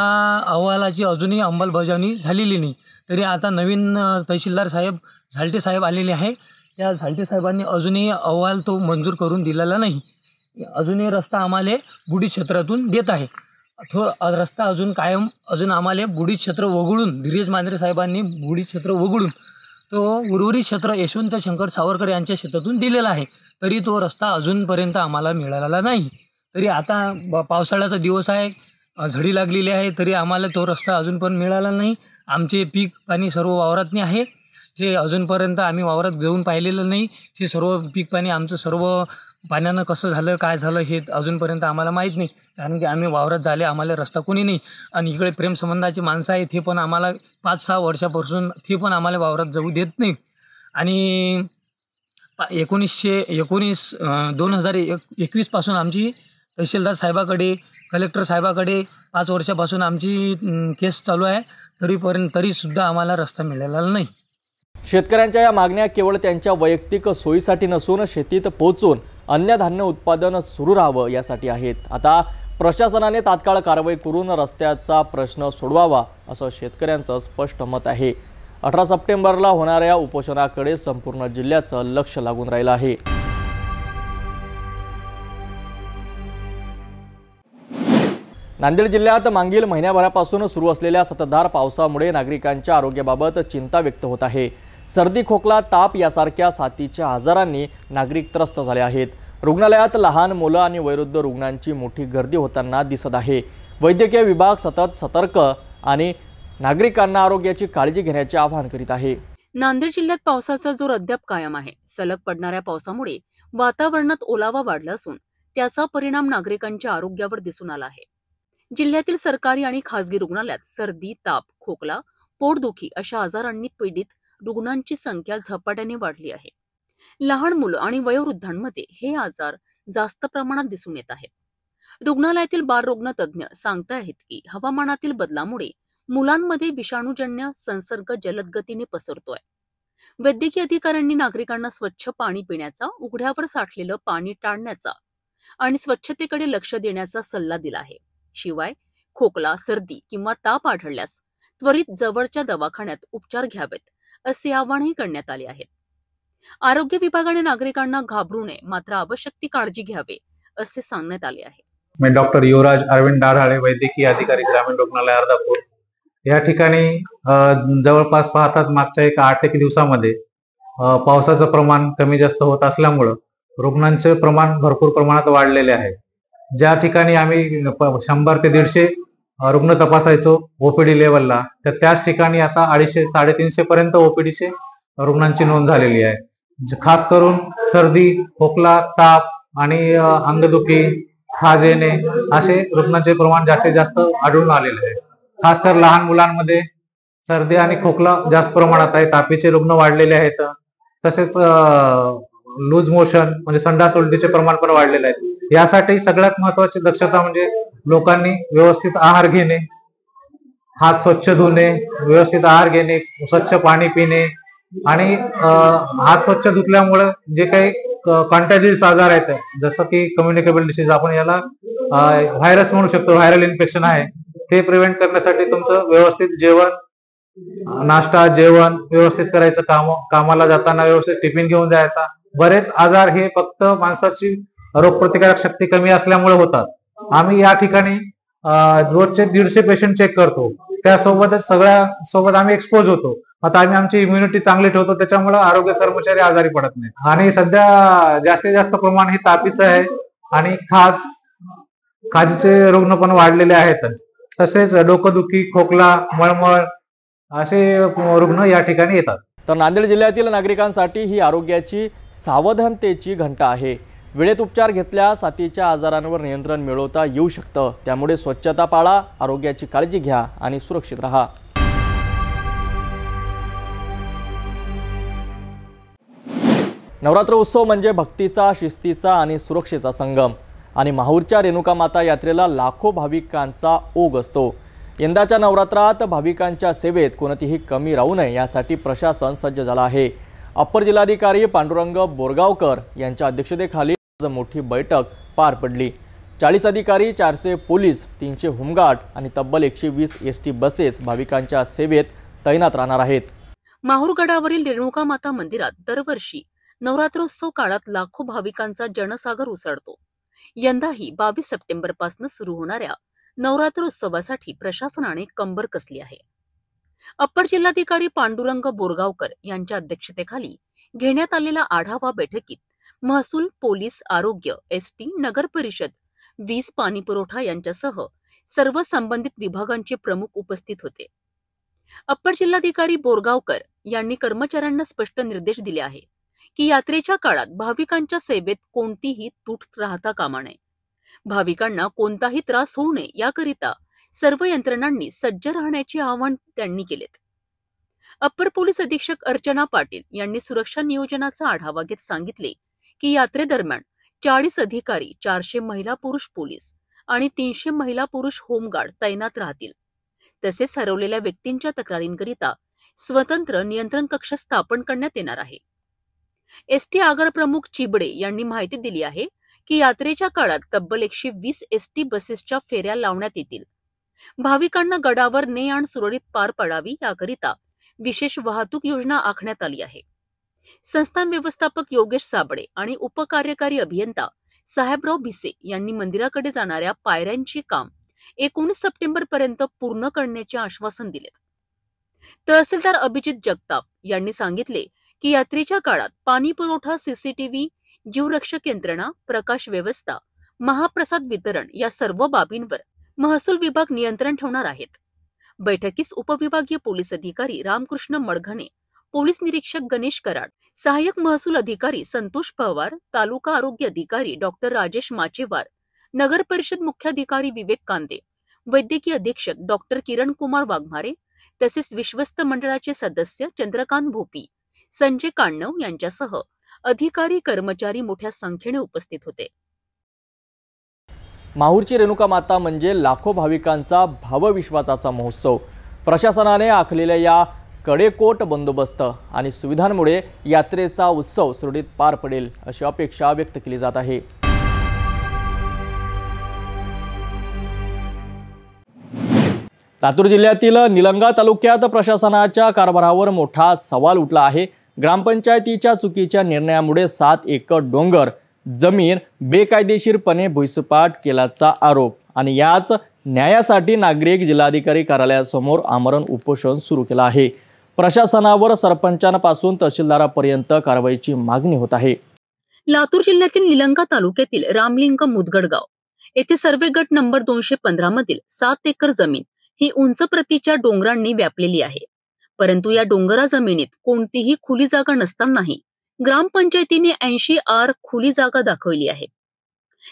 अहवालाची अजूनही अंमलबजावणी झालेली नाही. तरी आता नवीन तहसीलदार साहेब झालटे साहेब आलेले आहे. त्या झालटे साहेबांनी अजूनही अहवाल तो मंजूर करून दिलेला नाही. अजूनही रस्ता आम्हाला बुडीत क्षेत्रातून देत आहे. तो रस्ता अजून आम्हाला बुडीत क्षेत्र वगळून धीरज मांजरे साहेबांनी बुडीत क्षेत्र वगळून तो उर्वरित क्षेत्र यशवंत शंकर सावरकर यांच्या शेतातून दिलेला आहे. तरी तो रस्ता अजूनपर्यंत आम्हाला मिळालेला नाही. तरी आता पावसाळ्याचा दिवस आहे, झडी लागलेली आहे, तरी आम्हाला तो रस्ता अजून पण मिळाला नाही. आमचे पीक पाणी सर्व वावरातनी आहे. ते अजूनपर्यंत आम्ही वावरात जाऊन पाहिलेलं नाही. ते सर्व पीक पाणी आमचं सर्व पाण्यानं कसं झालं काय झालं हे अजूनपर्यंत आम्हाला माहीत नाही. कारण की आम्ही वावरात झाले, आम्हाला रस्ता कोणी नाही. आणि इकडे प्रेमसंबंधाची माणसं आहे, ते पण आम्हाला 5-6 वर्षापासून ते पण आम्हाला वावरात जाऊ देत नाही. आणि 2021 पासून आमची तहसीलदार साहेबाकडे कलेक्टर साहेबाकडे 5 वर्षापासून आमची केस चालू आहे. तरीसुद्धा आम्हाला रस्ता मिळालेला नाही. शेतकऱ्यांच्या या मागण्या केवळ त्यांच्या वैयक्तिक सोयीसाठी नसून शेतीत पोहोचून अन्नधान्य उत्पादन सुरू राहावं यासाठी आहेत. आता प्रशासनाने तात्काळ कारवाई करून रस्त्याचा प्रश्न सोडवावा असं शेतकऱ्यांचं स्पष्ट मत आहे. 18 सप्टेंबरला होणाऱ्या उपोषणाकडे संपूर्ण जिल्ह्याचं लक्ष लागून राहिलं आहे. नांदेड जिल्ह्यात मागील महिन्याभरापासून सुरू असलेल्या संततधार पावसामुळे नागरिकांच्या आरोग्याबाबत चिंता व्यक्त होत आहे. सर्दी, खोकला, ताप यासारख्या साथीच्या आजारांनी नागरिक त्रस्त झाले आहेत. रुग्णालयात लहान मुलं आणि वयोवृद्ध रुग्णांची मोठी गर्दी होताना दिसत आहे. वैद्यकीय विभाग सतत सतर्क आणि नागरिकांना आरोग्याची काळजी घेण्याचे आवाहन करीत आहे. नांदेड जिल्ह्यात पावसाचा जोर अद्याप कायम आहे. सलग पडणाऱ्या पावसामुळे वातावरणात ओलावा वाढला असून त्याचा परिणाम नागरिकांच्या आरोग्यावर दिसून आला आहे. जिल्ह्यातील सरकारी आणि खासगी रुग्णालयात सर्दी, ताप, खोकला, पोटदुखी अशा आजारांनी पीडित रुग्णांची संख्या झपाट्याने वाढली आहे. लहान मुलं आणि वयोवृद्धांमध्ये हे आजार जास्त प्रमाणात दिसून येत आहेत. रुग्णालयातील बालरोग तज्ज्ञ सांगताहेत की हवामानातील बदलामुळे मुलांमध्ये विषाणूजन्य संसर्ग जलद गतीने पसरतोय. वैद्यकीय अधिकाऱ्यांनी नागरिकांना स्वच्छ पाणी पिण्याचा, उघड्यावर साठलेलं पाणी टाळण्याचा आणि स्वच्छतेकडे लक्ष देण्याचा सल्ला दिला आहे. शिवाय खोकला, सर्दी किंवा ताप आढळल्यास त्वरित जवळच्या दवाखान्यात उपचार घ्यावेत असे आवाहनही करण्यात आले आहे. आरोग्य विभागाने नागरिकांना घाबरू नये, मात्र आवश्यक ती काळजी घ्यावी असे सांगण्यात आले आहे. मी डॉक्टर युवराज अरविंद डारहाळे, वैद्यकीय अधिकारी, ग्रामीण रुग्णालय अर्धापूर. या ठिकाणी जवळपास पाहतात मागच्या 8-1 दिवसामध्ये पावसाचं प्रमाण कमी जास्त होत असल्यामुळं रुग्णांचे प्रमाण भरपूर प्रमाणात वाढलेले आहे. ज्या ठिकाणी आम्ही 100 ते 150 रुग्ण तपासायचो ओपीडी लेवलला, तर त्याच ठिकाणी आता 250-350 पर्यंत ओपीडीचे रुग्णांची नोंद झालेली आहे. खास करून सर्दी, खोकला, ताप आणि अंगदुखी, खाज येणे असे रुग्णांचे प्रमाण जास्तीत जास्त आढळून आलेले आहे. खास कर लहान मुलांमध्ये सर्दी आणि खोकला जास्त प्रमाणात आहे. तापीचे रुग्ण वाढलेले आहेत. तसेच लूज मोशन म्हणजे संडास उलटीचे प्रमाण पण वाढलेले आहे. यासाठी सगळ्यात महत्वाची दक्षता म्हणजे लोकांनी व्यवस्थित आहार घेणे, हात स्वच्छ धुणे, व्यवस्थित आहार घेणे, स्वच्छ पाणी पिणे आणि हात स्वच्छ धुतल्यामुळे जे काही कॉन्टॅजियस आजार आहेत जसं की कम्युनिकेबल डिसीज आपण याला व्हायरस म्हणू शकतो, व्हायरल इन्फेक्शन आहे, ते प्रिव्हेंट करण्यासाठी तुमचं व्यवस्थित जेवण, नाश्ता, जेवण व्यवस्थित करायचं, कामाला जाताना व्यवस्थित टिफिन घेऊन जायचा. बरेच आजार हे फक्त माणसाची रोगप्रतिकारक शक्ती कमी असल्यामुळे होतात. आम्ही या ठिकाणी रोजचे 150 पेशंट चेक करतो. त्यासोबतच सगळ्यासोबत आम्ही एक्सपोज होतो. आता आम्ही आमची इम्युनिटी चांगली ठेवतो, त्याच्यामुळे आरोग्य कर्मचारी आजारी पडत नाही. आणि सध्या जास्तीत जास्त प्रमाण हे तापीचं आहे आणि खाजीचे रुग्ण पण वाढलेले आहेत. तसेच डोकंदुखी, खोकला, मळमळ असे रुग्ण या ठिकाणी येतात. तर नांदेड जिल्ह्यातील नागरिकांसाठी ही आरोग्याची सावधानतेची घंटा आहे. वेळेत उपचार घेतल्यास साथीच्या आजारांवर नियंत्रण मिळवता येऊ शकतं। त्यामुळे स्वच्छता पाळा, आरोग्याची काळजी घ्या आणि सुरक्षित राहा। नवरात्र उत्सव म्हणजे भक्तीचा, शिस्तीचा आणि सुरक्षेचा संगम आणि माहूरच्या रेणुका माता यात्रेला लाखो भाविकांचा ओघ असतो। यंदाच्या नवरात्रात भाविकांच्या सेवेत कोणतीही कमी राहू नये यासाठी प्रशासन सज्ज झालं आहे। अप्पर जिल्हाधिकारी पांडुरंग बोरगावकर यांच्या अध्यक्षतेखाली मोठी बैठक पार पडली। 40 अधिकारी, 400 पोलीस, 300 होमगार्ड आणि तब्बल 120 एसटी बसेस भाविकांच्या सेवेत तैनात राहणार आहेत। माहूरगडावरील रेणुका माता मंदिरात दरवर्षी नवरात्रोत्सव काळात लाखो भाविकांचा जनसागर उसळतो। यंदाही 22 सप्टेंबर पासून सुरू होणाऱ्या नवरात्रोत्सवासाठी प्रशासनाने कंबर कसली आहे। अप्पर जिल्हाधिकारी पांडुरंग बोरगावकर यांच्या अध्यक्षतेखाली घेण्यात आलेल्या आढावा बैठकीत महसूल, पोलीस, आरोग्य, एसटी, नगर परिषद, वीज, पाणी पुरवठा यांच्यासह सर्व संबंधित विभागांचे प्रमुख उपस्थित होते। अप्पर जिल्हाधिकारी बोरगावकर यांनी कर्मचाऱ्यांना स्पष्ट निर्देश दिले आहे की यात्रेच्या काळात भाविकांच्या सेवेत कोणतीही तूट राहता कामा नये। भाविकांना कोणताही त्रास होऊ नये याकरिता सर्व यंत्रणांनी सज्ज राहण्याचे आवाहन त्यांनी केलेत। अप्पर पोलीस अधीक्षक अर्चना पाटील यांनी सुरक्षा नियोजनाचा आढावा घेत सांगितले की यात्रेदरम्यान 40 अधिकारी, 400 महिला पुरुष पोलीस आणि 300 महिला पुरुष होमगार्ड तैनात राहतील। तसेच हरवलेल्या व्यक्तींच्या तक्रारींकरिता स्वतंत्र नियंत्रण कक्ष स्थापन करण्यात येणार आहे। एसटी आगार प्रमुख चिबडे यांनी माहिती दिली आहे की यात्रेच्या काळात तब्बल 120 एसटी बसेसच्या फेऱ्या लावण्यात येतील। भाविकांना गडावर ने आण सुरळीत पार पडावी याकरिता विशेष वाहतूक योजना आखण्यात आली आहे। संस्थान व्यवस्थापक योगेश साबळे आणि उपकार्यकारी अभियंता साहेबराव भिसे यांनी मंदिराकडे जाणाऱ्या पायऱ्यांचे काम 19 सप्टेंबर पर्यंत पूर्ण करण्याचे आश्वासन दिले। तहसीलदार अभिजित जगताप यांनी सांगितले की यात्रेच्या काळात पाणी पुरवठा, सीसीटीव्ही, जीवरक्षक यंत्रणा, प्रकाश व्यवस्था, महाप्रसाद वितरण या सर्व बाबींवर महसूल विभाग नियंत्रण ठेवणार आहेत। बैठकीस उपविभागीय पोलीस अधिकारी रामकृष्ण मडघणे, पोलीस निरीक्षक गणेश कराड, सहाय्यक महसूल अधिकारी संतोष पवार, तालुका आरोग्य अधिकारी डॉक्टर राजेश माचेवार, नगर परिषद मुख्याधिकारी विवेक कांदे, वैद्यकीय अधीक्षक डॉक्टर किरण कुमार वाघमारे तसेच विश्वस्त मंडळाचे सदस्य चंद्रकांत भोपी, संजय काण्णव यांच्यासह अधिकारी, कर्मचारी मोठ्या संख्येने उपस्थित होते। माहूरची रेणुका माता म्हणजे लाखो भाविकांचा भावविश्वासाचा महोत्सव। प्रशासनाने आखलेल्या या कडेकोट बंदोबस्त आणि सुविधांमुळे यात्रेचा उत्सव सुरळीत पार पडेल अशी अपेक्षा व्यक्त केली जात आहे। लातूर जिल्ह्यातील निलंगा तालुक्यात प्रशासनाच्या कारभारावर मोठा सवाल उठला आहे। ग्रामपंचायतीच्या चुकीच्या निर्णयामुळे 7 एकर डोंगर जमीन बेकायदेशीरपणे भुईसपाट केल्याचा आरोप आणि याच न्यायासाठी नागरिक जिल्हाधिकारी कार्यालयासमोर आमरण उपोषण सुरू केलं आहे। प्रशासनावर सरपंचांपासून तहसीलदारापर्यंत कारवाईची मागणी होत आहे। लातूर जिल्ह्यातील निलंगा तालुक्यातील रामलिंग मुदगडगाव येथे सर्वे गट नंबर 215 मधील 7 एकर जमीन ही उंच प्रतीच्या डोंगरांनी व्यापलेली आहे। परंतु या डोंगरा जमिनीत कोणतीही खुली जागा नसतानाही ग्रामपंचायतीने 80 आर खुली जागा दाखवली आहे।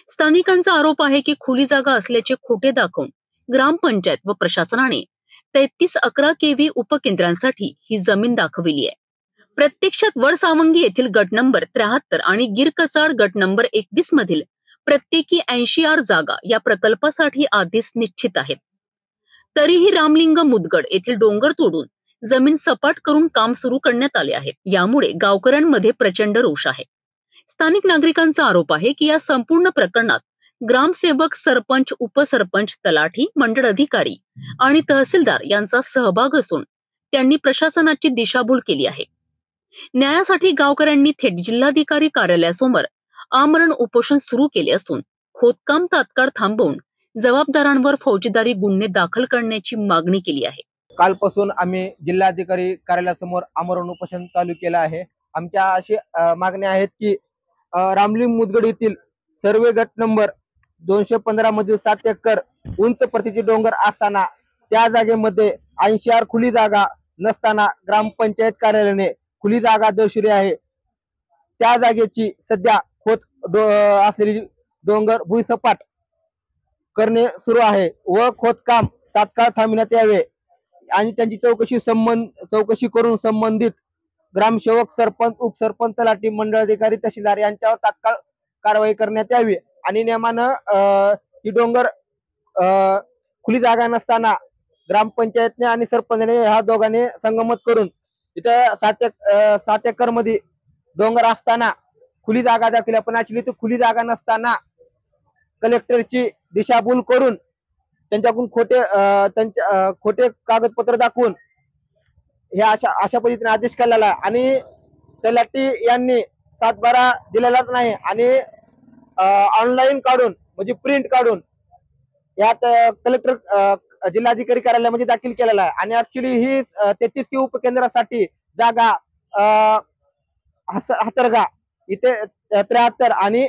स्थानिकांचा आरोप आहे की खुली जागा असल्याचे खोटे दाखवून ग्रामपंचायत व प्रशासनाने 3311 केव्ही उपकेंद्रांसाठी ही जमीन दाखविली आहे। प्रत्यक्षात वडसावंगी येथील गट नंबर 73 आणि गिरकचाड गट नंबर 21 मधील प्रत्येकी 80 आर जागा या प्रकल्पासाठी आधीच निश्चित आहेत। तरीही रामलिंग मुदगड येथील डोंगर तोडून जमीन सपाट करून काम सुरू करण्यात आले आहे। यामुळे गावकऱ्यांमध्ये प्रचंड रोष आहे। स्थानिक नागरिकांचा आरोप आहे की या संपूर्ण प्रकरणात ग्रामसेवक, सरपंच, उपसरपंच, तलाठी, मंडळ अधिकारी आणि तहसीलदार यांचा सहभाग असून त्यांनी प्रशासनाची दिशाभूल केली आहे। न्यायासाठी गावकऱ्यांनी थेट जिल्हाधिकारी कार्यालयासमोर आमरण उपोषण सुरू केले असून खोदकाम तात्काळ थांबवून जबाबदारांवर फौजदारी गुन्हे दाखल करण्याची मागणी केली आहे। कालपासून आम्ही जिल्हाधिकारी कार्यालयासमोर आमरण उपोषण चालू केलं आहे। आमच्या अशी मागण्या आहेत की रामलिंग मुदगड येथील सर्वे गट नंबर 215 मधील 7 एकर उंच प्रतीचे डोंगर असताना त्या जागेमध्ये 80 आर खुली जागा नसताना ग्रामपंचायत कार्यालयाने खुली जागा दर्शवली आहे। त्या जागेची सध्या असलेली डोंगर भुईसपाट करणे सुरू आहे व खोदकाम तात्काळ थांबविण्यात यावे आणि त्यांची चौकशी करून संबंधित ग्रामसेवक, सरपंच, उपसरपंच, तलाठी, मंडळाधिकारी, तहसीलदार यांच्यावर तात्काळ कारवाई करण्यात यावी आणि नियमानं ही डोंगर खुली जागा नसताना ग्रामपंचायतने आणि सरपंचने ह्या दोघांनी संगमत करून इथे 7 एकर मध्ये डोंगर असताना खुली जागा दाखवली, पण ऍक्च्युली तो खुली जागा नसताना कलेक्टरची दिशाभूल करून त्यांच्याकडून खोटे कागदपत्र दाखवून हे अशा पद्धतीने आदेश केलेला आहे आणि तलाठी यांनी 7/12 दिलेलाच नाही आणि ऑनलाईन काढून म्हणजे प्रिंट काढून यात कलेक्टर जिल्हाधिकारी कार्यालयामध्ये दाखल केलेला आहे आणि ऍक्च्युली ही 33 उपकेंद्रासाठी जागा हातरगा इथे 73 आणि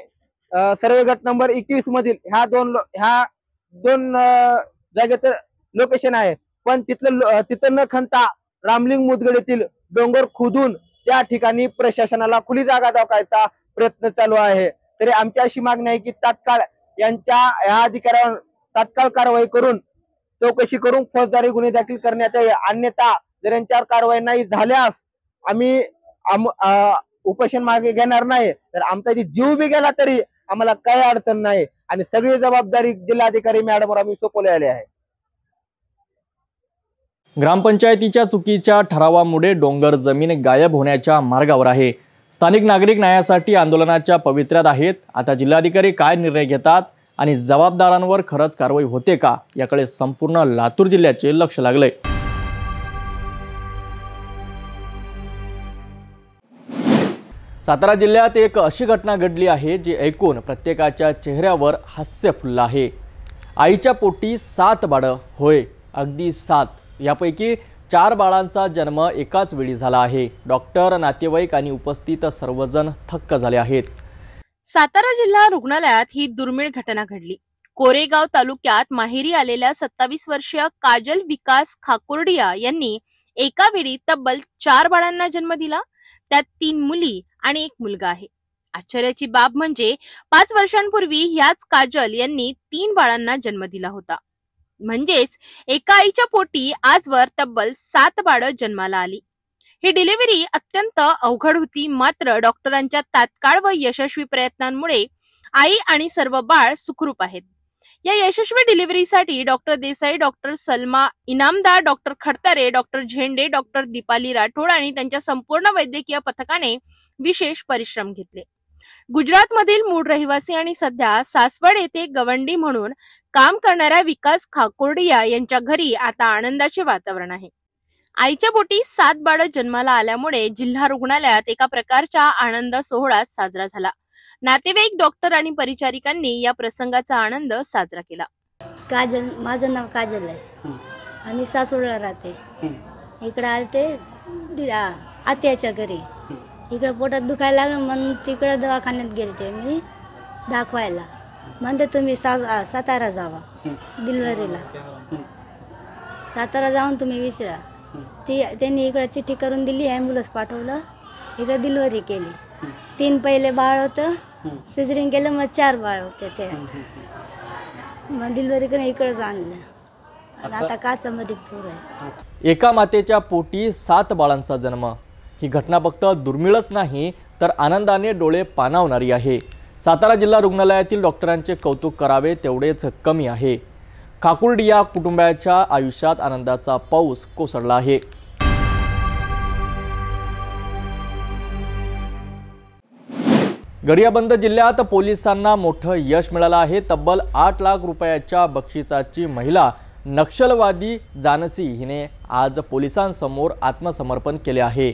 सर्वे गट नंबर 21 मधील ह्या दोन जागेत लोकेशन आहे, पण तिथं न खणता रामलिंग मुदगड येथील डोंगर खोदून त्या ठिकाणी प्रशासनाला खुली जागा दाखवायचा प्रयत्न चालू आहे। तरी आमची अशी मागणी आहे की तात्काळ या अधिकाऱ्यांवर तात्काळ कारवाई करून चौकशी करून फौजदारी गुन्हे दाखल करण्यात यावे, अन्यथा जर यांच्यावर कारवाई नाही झाल्यास आम्ही उपोषण मागे घेणार नाही, तर आमचा जीव बी गेला तरी आम्हाला काही अडचण नाही आणि सगळी जबाबदारी जिल्हाधिकारी मॅडमवर आम्ही सोपवलेली आहे। ग्रामपंचायतीच्या चुकीच्या ठरावामुळे डोंगर जमीन गायब होण्याच्या मार्गावर आहे। स्थानिक नागरिक न्यायासाठी आंदोलनाच्या पवित्र्यात आहेत। आता जिल्हाधिकारी काय निर्णय घेतात आणि जबाबदारांवर खरंच कारवाई होते का याकडे संपूर्ण लातूर जिल्ह्याचे लक्ष लागले। सातारा जिल्ह्यात एक अशी घटना घडली आहे जी ऐकून प्रत्येकाच्या चेहऱ्यावर हास्य फुललं आहे। आईच्या पोटी 7 बाळं, होय अगदी 7, यापैकी 4 बाळांचा जन्म एकाच वेळी झाला आहे। डॉक्टर, नातेवाईक आणि उपस्थित सर्वजण थक्क झाले आहेत। सातारा जिल्हा रुग्णालयात ही दुर्मिळ घटना घडली। कोरेगाव तालुक्यात माहेरी आलेल्या 27 वर्षीय काजल विकास खाकुर्डिया यांनी एका वेळी तब्बल 4 बाळांना जन्म दिला, त्यात 3 मुली आणि 1 मुलगा आहे। आश्चर्याची बाब म्हणजे 5 वर्षांपूर्वी ह्याच काजल यांनी 3 बाळांना जन्म दिला होता, म्हणजेच एका आईच्या पोटी आजवर तब्बल 7 बाळं जन्माला आली। ही डिलिव्हरी अत्यंत अवघड होती, मात्र डॉक्टरांच्या तात्काळ व यशस्वी प्रयत्नांमुळे आई आणि सर्व बाळ सुखरूप आहेत। या यशस्वी डिलिव्हरीसाठी doctor Desai, doctor Salma Inamdar, doctor Khadtare, doctor Zende, doctor Deepali Rathod आणि त्यांच्या संपूर्ण वैद्यकीय पथकाने विशेष परिश्रम घेतले। गुजरातमधील मूळ रहिवासी आणि सध्या सासवड येथे गवंडी म्हणून काम करणाऱ्या विकास खाकुर्डिया यांच्या घरी आता आनंदाचे वातावरण आहे। आईच्या पोटी 7 बाळं जन्माला आल्यामुळे जिल्हा रुग्णालयात एका प्रकारचा आनंद सोहळा साजरा झाला। नातेवाईक, डॉक्टर आणि परिचारिकांनी या प्रसंगाचा आनंद साजरा केला। काजल, माझं नाव काजल आहे आणि सासवडला राहते। इकडे आलते आत्याच्या घरी, इकडे पोटात दुखायला लागलं म्हणून तिकडे दवाखान्यात गेलते मी दाखवायला। म्हणते तुम्ही सातारा जावा डिलिव्हरीला, सातारा जाऊन तुम्ही विचारा। त्यांनी इकडे चिठ्ठी करून दिली, ॲम्ब्युलन्स पाठवलं, इकडे डिलिव्हरी केली। 3 पहिले बाळ होतं, सिझरिंग केलं, मग 4 बाळ होते, ते मग डिलिव्हरीकडे इकडेच आणलं। आता काचामध्ये पूर आहे। एका मातेच्या पोटी 7 बाळांचा जन्म, ही घटना फक्त दुर्मिळच नाही तर आनंदाने डोळे पाणावणारी आहे। सातारा जिल्हा रुग्णालयातील डॉक्टरांचे कौतुक करावे तेवढेच कमी आहे। खाकुर्डिया कुटुंबाच्या आयुष्यात आनंदाचा पाऊस कोसळला आहे। गरियाबंद जिल्ह्यात पोलिसांना मोठं यश मिळालं आहे। तब्बल 8 लाख रुपयाच्या बक्षिसाची महिला नक्षलवादी जानसी हिने आज पोलिसांसमोर आत्मसमर्पण केले आहे।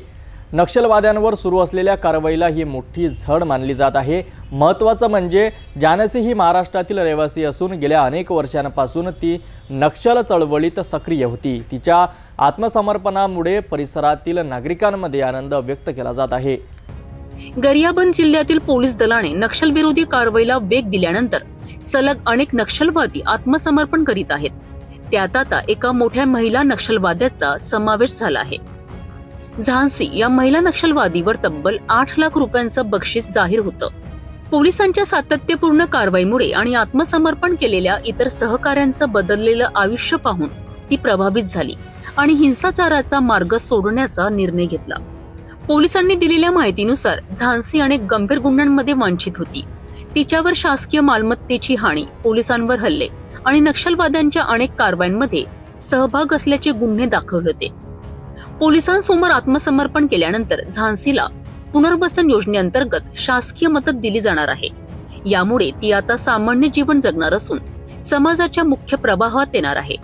नक्षलवाद्यांवर सुरू असलेल्या कारवाईला ही मोठी झड मानली जात आहे। महत्त्वाचं म्हणजे जानसी ही महाराष्ट्रातील रहिवासी असून गेल्या अनेक वर्षांपासून ती नक्षल चळवळीत सक्रिय होती। तिच्या आत्मसमर्पणामुळे परिसरातील नागरिकांमध्ये आनंद व्यक्त केला जात आहे। गरियाबंद जिल्ह्यातील पोलीस दलाने नक्षलविरोधी कारवाईला वेग दिल्यानंतर सलग अनेक नक्षलवादी आत्मसमर्पण करीत आहेत। त्यात आता एका मोठ्या महिला नक्षलवाद्याचा समावेश झाला आहे। झांसी या महिला नक्षलवादीवर तब्बल 8 लाख रुपयांचं बक्षीस जाहीर होतं। पोलिसांच्या सातत्यपूर्ण कारवाईमुळे आणि आत्मसमर्पण केलेल्या इतर सहकाऱ्यांचं बदललेलं आयुष्य पाहून ती प्रभावित झाली आणि हिंसाचाराचा मार्ग सोडण्याचा निर्णय घेतला. पोलिसांनी दिलेल्या माहितीनुसार झांसी अनेक गंभीर गुन्ह्यांमध्ये वांछित होती. तिच्यावर शासकीय मालमत्तेची हानी, पोलिसांवर हल्ले आणि नक्षलवाद्यांच्या अनेक कारवायांमध्ये सहभाग असल्याचे गुन्हे दाखल होते. पोलिसांसमोर आत्मसमर्पण केल्यानंतर झांसीला पुनर्वसन योजनेअंतर्गत शासकीय मदत दिली जाणार आहे. यामुळे ती आता सामान्य जीवन जगणार असून समाजाच्या मुख्य प्रवाहात येणार आहे.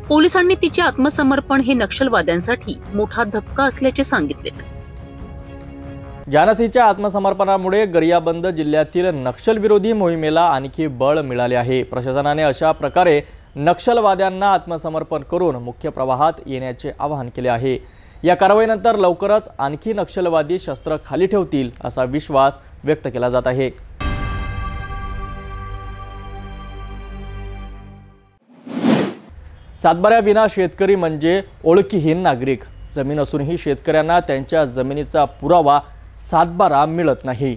पोलिसांनी तिचे आत्मसमर्पण हे नक्षलवाद्यांसाठी मोठा धक्का असल्याचे सांगितले. जानसीच्या आत्मसमर्पणामुळे गरियाबंद जिल्ह्यातील नक्षलविरोधी मोहिमेला आणखी बळ मिळाले आहे. प्रशासनाने अशा प्रकारे नक्षलवाद्यांना आत्मसमर्पण करून मुख्य प्रवाहात येण्याचे आवाहन केले आहे. या कारवाईनंतर लवकरच आणखी नक्षलवादी शस्त्र खाली ठेवतील असा विश्वास व्यक्त केला जात आहे. सातबाऱ्याविना शेतकरी म्हणजे ओळखीहीन नागरिक. जमीन असूनही शेतकऱ्यांना त्यांच्या जमिनीचा पुरावा सातबारा मिळत नाही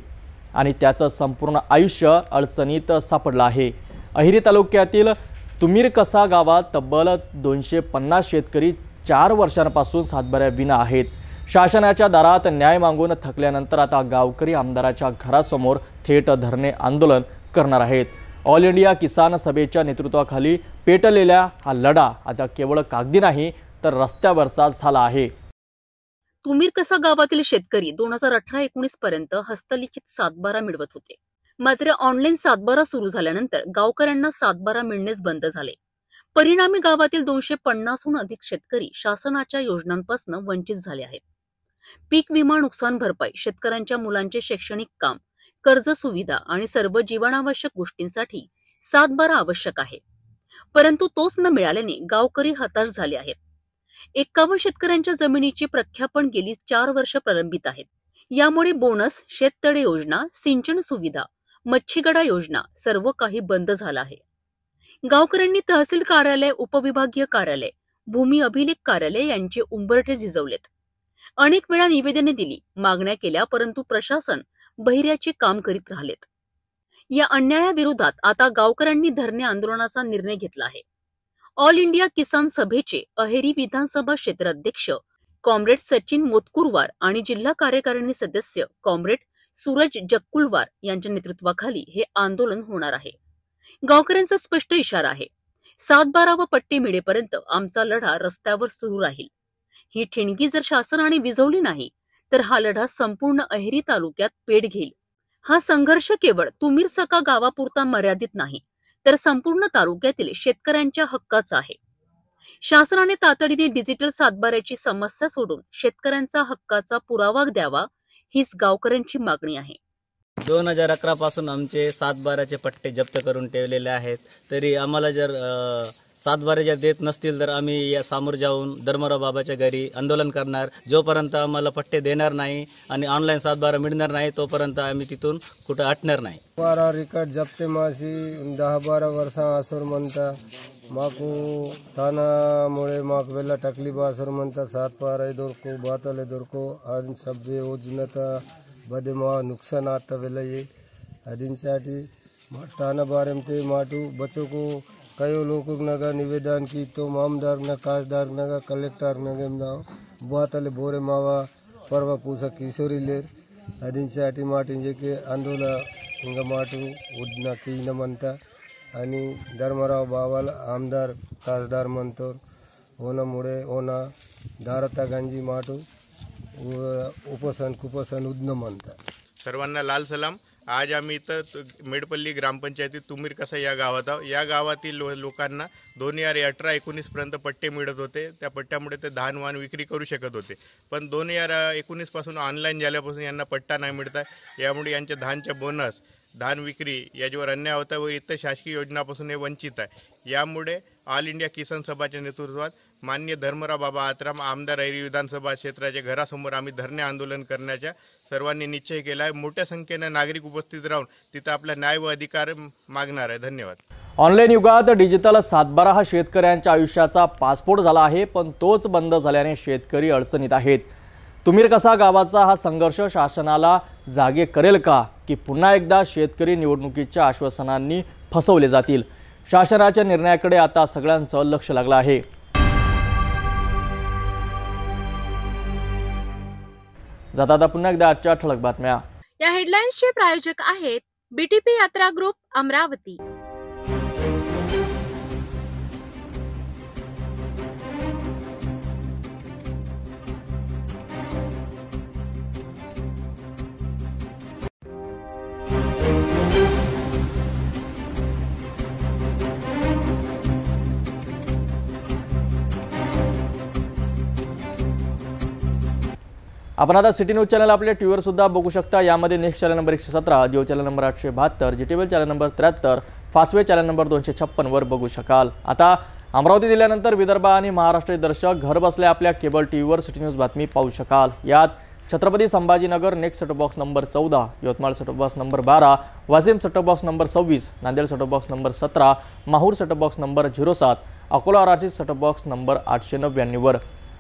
आणि त्याचं संपूर्ण आयुष्य अडचणीत सापडलं आहे. अहिरी तालुक्यातील तुमीरकसा गावात तब्बल 250 शेतकरी 4 वर्षांपासून सातबाऱ्याविना आहेत. शासनाच्या दारात न्याय मागून थकल्यानंतर आता गावकरी आमदाराच्या घरासमोर थेट धरणे आंदोलन करणार आहेत. ऑल इंडिया किसान सभेच्या नेतृत्वाखाली पेटलेला हा लढा आता केवळ कागदी नाही तर रस्त्यावरचा झाला आहे. तुमीरकसा गावातील शेतकरी 2018-19 पर्यंत हस्तलिखित सातबारा मिळवत होते. मात्र ऑनलाईन सातबारा सुरू झाल्यानंतर गावकऱ्यांना सातबारा मिळणेच बंद झाले. परिणामी गावातील 250हून अधिक शेतकरी शासनाच्या योजनांपासून वंचित झाले आहेत. पीक विमा, नुकसान भरपाई, शेतकऱ्यांच्या मुलांचे शैक्षणिक काम, कर्ज सुविधा आणि सर्व जीवनावश्यक गोष्टींसाठी सातबारा आवश्यक आहे. परंतु तोच न मिळाल्याने गावकरी हताश झाले आहेत. 51 शेतकऱ्यांच्या जमिनीची प्रख्यापन गेली 4 वर्ष प्रलंबित आहेत. यामुळे बोनस, शेततळे योजना, सिंचन सुविधा, मच्छीगडा योजना सर्व काही बंद झालं आहे. गावकऱ्यांनी तहसील कार्यालय, उपविभागीय कार्यालय, भूमी अभिलेख कार्यालय यांचे उंबरठे झिजवलेत. अनेक वेळा निवेदने दिली, मागण्या केल्या, परंतु प्रशासन बहिर्याचे काम करीत राहिलेत. या अन्यायाविरोधात आता गावकऱ्यांनी धरणे आंदोलनाचा निर्णय घेतला आहे. ऑल इंडिया किसान सभेचे अहेरी विधानसभा क्षेत्राध्यक्ष कॉम्रेड सचिन मोतकुरवार आणि जिल्हा कार्यकारिणी सदस्य कॉम्रेड सूरज जक्कुलवार यांच्या नेतृत्वाखाली हे आंदोलन होणार आहे. गावकऱ्यांचा स्पष्ट इशारा आहे, सातबारा व पट्टे मिळेपर्यंत आमचा लढा रस्त्यावर सुरू राहील. ही ठिणगी जर शासनाने विझवली नाही तर हा लढा संपूर्ण अहेरी तालुक्यात पेट घेईल. हा संघर्ष केवळ तुमीरसका गावापुरता मर्यादित नाही तर संपूर्ण तालुक्यातील शेतकऱ्यांच्या हक्काचा आहे. शासनाने तातडीने डिजिटल सातबाऱ्याची समस्या सोडून शेतकऱ्यांचा हक्काचा पुरावा द्यावा हीच गावकऱ्यांची मागणी आहे. 2011 पासून आमचे सातबाऱ्याचे पट्टे जप्त करून ठेवलेले आहेत. तरी आम्हाला जर सातबारे जर देत नसतील तर आम्ही या सामोर जाऊन धर्मराव बाबाच्या घरी आंदोलन करणार. जोपर्यंत आम्हाला पट्टे देणार नाही आणि ऑनलाईन सातबारा मिळणार नाही तोपर्यंत आम्ही तिथून कुठं हटणार नाही. बारा रिकॉर्ड जप्ते मासी 10-12 वर्षां आसर म्हणता माकू थानामुळे माक वेला तकलीफ आसर म्हणता सातबारा दोरको बातले दोरको आणि सभ्य योजनेता बदे मा नुकसान आता वेला ये अदिनसाठी थाना बारे में माटू बच्चों को कई लोगों नगा निवेदन की तो मामदार न काजदार नगा कलेक्टर नगे बातले बोरे मावा परवा पूसा किशोरी लेर अदिनसाठी माटिंजे के आंदोलन हिंग माटू उडना की न म्हणता आणि धर्मराव बाबाला आमदार खासदार म्हणतो होण्यामुळे होना दारता गांजी माटू उपोषण कुपोषण उद्न म्हणतात. सर्वांना लाल सलाम. आज आम्ही इथं मेडपल्ली ग्रामपंचायतीत तुमीरकसा या गावात आहोत. या गावातील लोकांना 2018-19 पर्यंत पट्टे मिळत होते. त्या पट्ट्यामुळे ते धान वाण विक्री करू शकत होते. पण 2019 पासून ऑनलाईन झाल्यापासून यांना पट्टा नाही मिळत आहे. यामुळे यांच्या धानच्या बोनस, धान विक्री याच्यावर अन्याय होता व इतर शासकीय योजनापासून हे वंचित आहे. यामुळे ऑल इंडिया किसान सभाच्या नेतृत्वात माननीय धर्मराव बाबा आत्राम आमदार अहेरी विधानसभा क्षेत्राच्या घरासमोर आम्ही धरणे आंदोलन करण्याचा सर्वांनी निश्चय केला आहे. मोठ्या संख्येने नागरिक उपस्थित राहून तिथं आपला न्याय व अधिकार मागणार आहे. धन्यवाद. ऑनलाईन युगात डिजिटल सातबारा हा शेतकऱ्यांच्या आयुष्याचा पासपोर्ट झाला आहे, पण तोच बंद झाल्याने शेतकरी अडचणीत आहेत. तुमीर कसा गावाचा हा संघर्ष शासनाला जागे करेल का, की पुन्हा एकदा शेतकरी निवडणुकीच्या आश्वासनांनी फसवले जातील? शासनाच्या निर्णयाकडे आता सगळ्यांचं लक्ष लागलं आहे. जाता पुन्हा एकदा आजच्या ठळक बातम्या. या हेडलाईन्सचे प्रायोजक आहेत बीटीपी यात्रा ग्रुप अमरावती. आपण आता सिटी न्यूज चॅनल आपल्या टीव्हीवर सुद्धा बघू शकता. यामध्ये next channel number 117, Jio channel number 872, GTV channel number 73, Fastway channel number 256 वर बघू शकाल. आता अमरावती जिल्ह्यानंतर विदर्भ आणि महाराष्ट्र दर्शक घर बसल्या आपल्या केबल टीव्हीवर सिटी न्यूज बातमी पाहू शकाल. यात Chhatrapati Sambhajinagar next setup box number 14, Yavatmal setup box number 12, Washim setup box number 26, Nanded setup box number 17, Mahur setup box number 07, Akola RRC setup box number 899 वर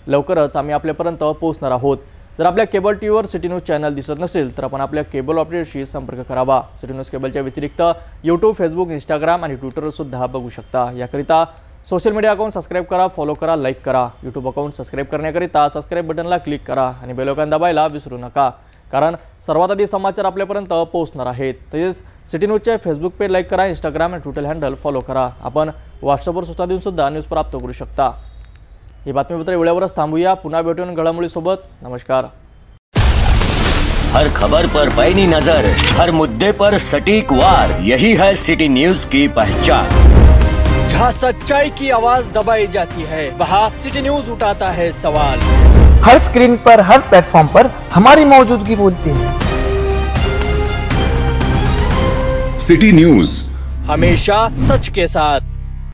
लवकरच आम्ही आपल्यापर्यंत पोहोचणार आहोत. जर आपल्या केबल टीव्हीवर सिटी न्यूज चॅनल दिसत नसेल तर आपण आपल्या केबल ऑपरेटरशी संपर्क करावा. सिटी न्यूज केबलच्या व्यतिरिक्त यूट्यूब, फेसबुक, इंस्टाग्राम आणि ट्विटरवर सुद्धा बघू शकता. याकरिता सोशल मीडिया अकाउंट सबस्क्राईब करा, फॉलो करा, लाईक करा. यूट्यूब अकाउंट सबस्क्राईब करण्याकरिता सबस्क्राईब बटनला क्लिक करा आणि बेल आयकॉन दाबायला विसरू नका, कारण सर्वात आधी समाचार आपल्यापर्यंत पोहोचणार आहेत. तसेच सिटी न्यूजचे फेसबुक पेज लाईक करा, इंस्टाग्राम आणि ट्विटर हँडल फॉलो करा. आपण व्हॉट्सअपवर सूचना देऊन सुद्धा न्यूज प्राप्त करू शकता. ही बातमीपत्र वेळेवरच थांबूया. पुन्हा भेटून घडामोडीसोबत. नमस्कार. हर खबर पर पैनी नजर, हर मुद्दे पर सटीक वार, यही है सिटी न्यूज की पहचान. जहाँ सच्चाई की आवाज दबाई जाती है, वहाँ सिटी न्यूज उठाता है सवाल. हर स्क्रीन पर, हर प्लेटफॉर्म पर हमारी मौजूदगी बोलती है. सिटी न्यूज हमेशा सच के साथ.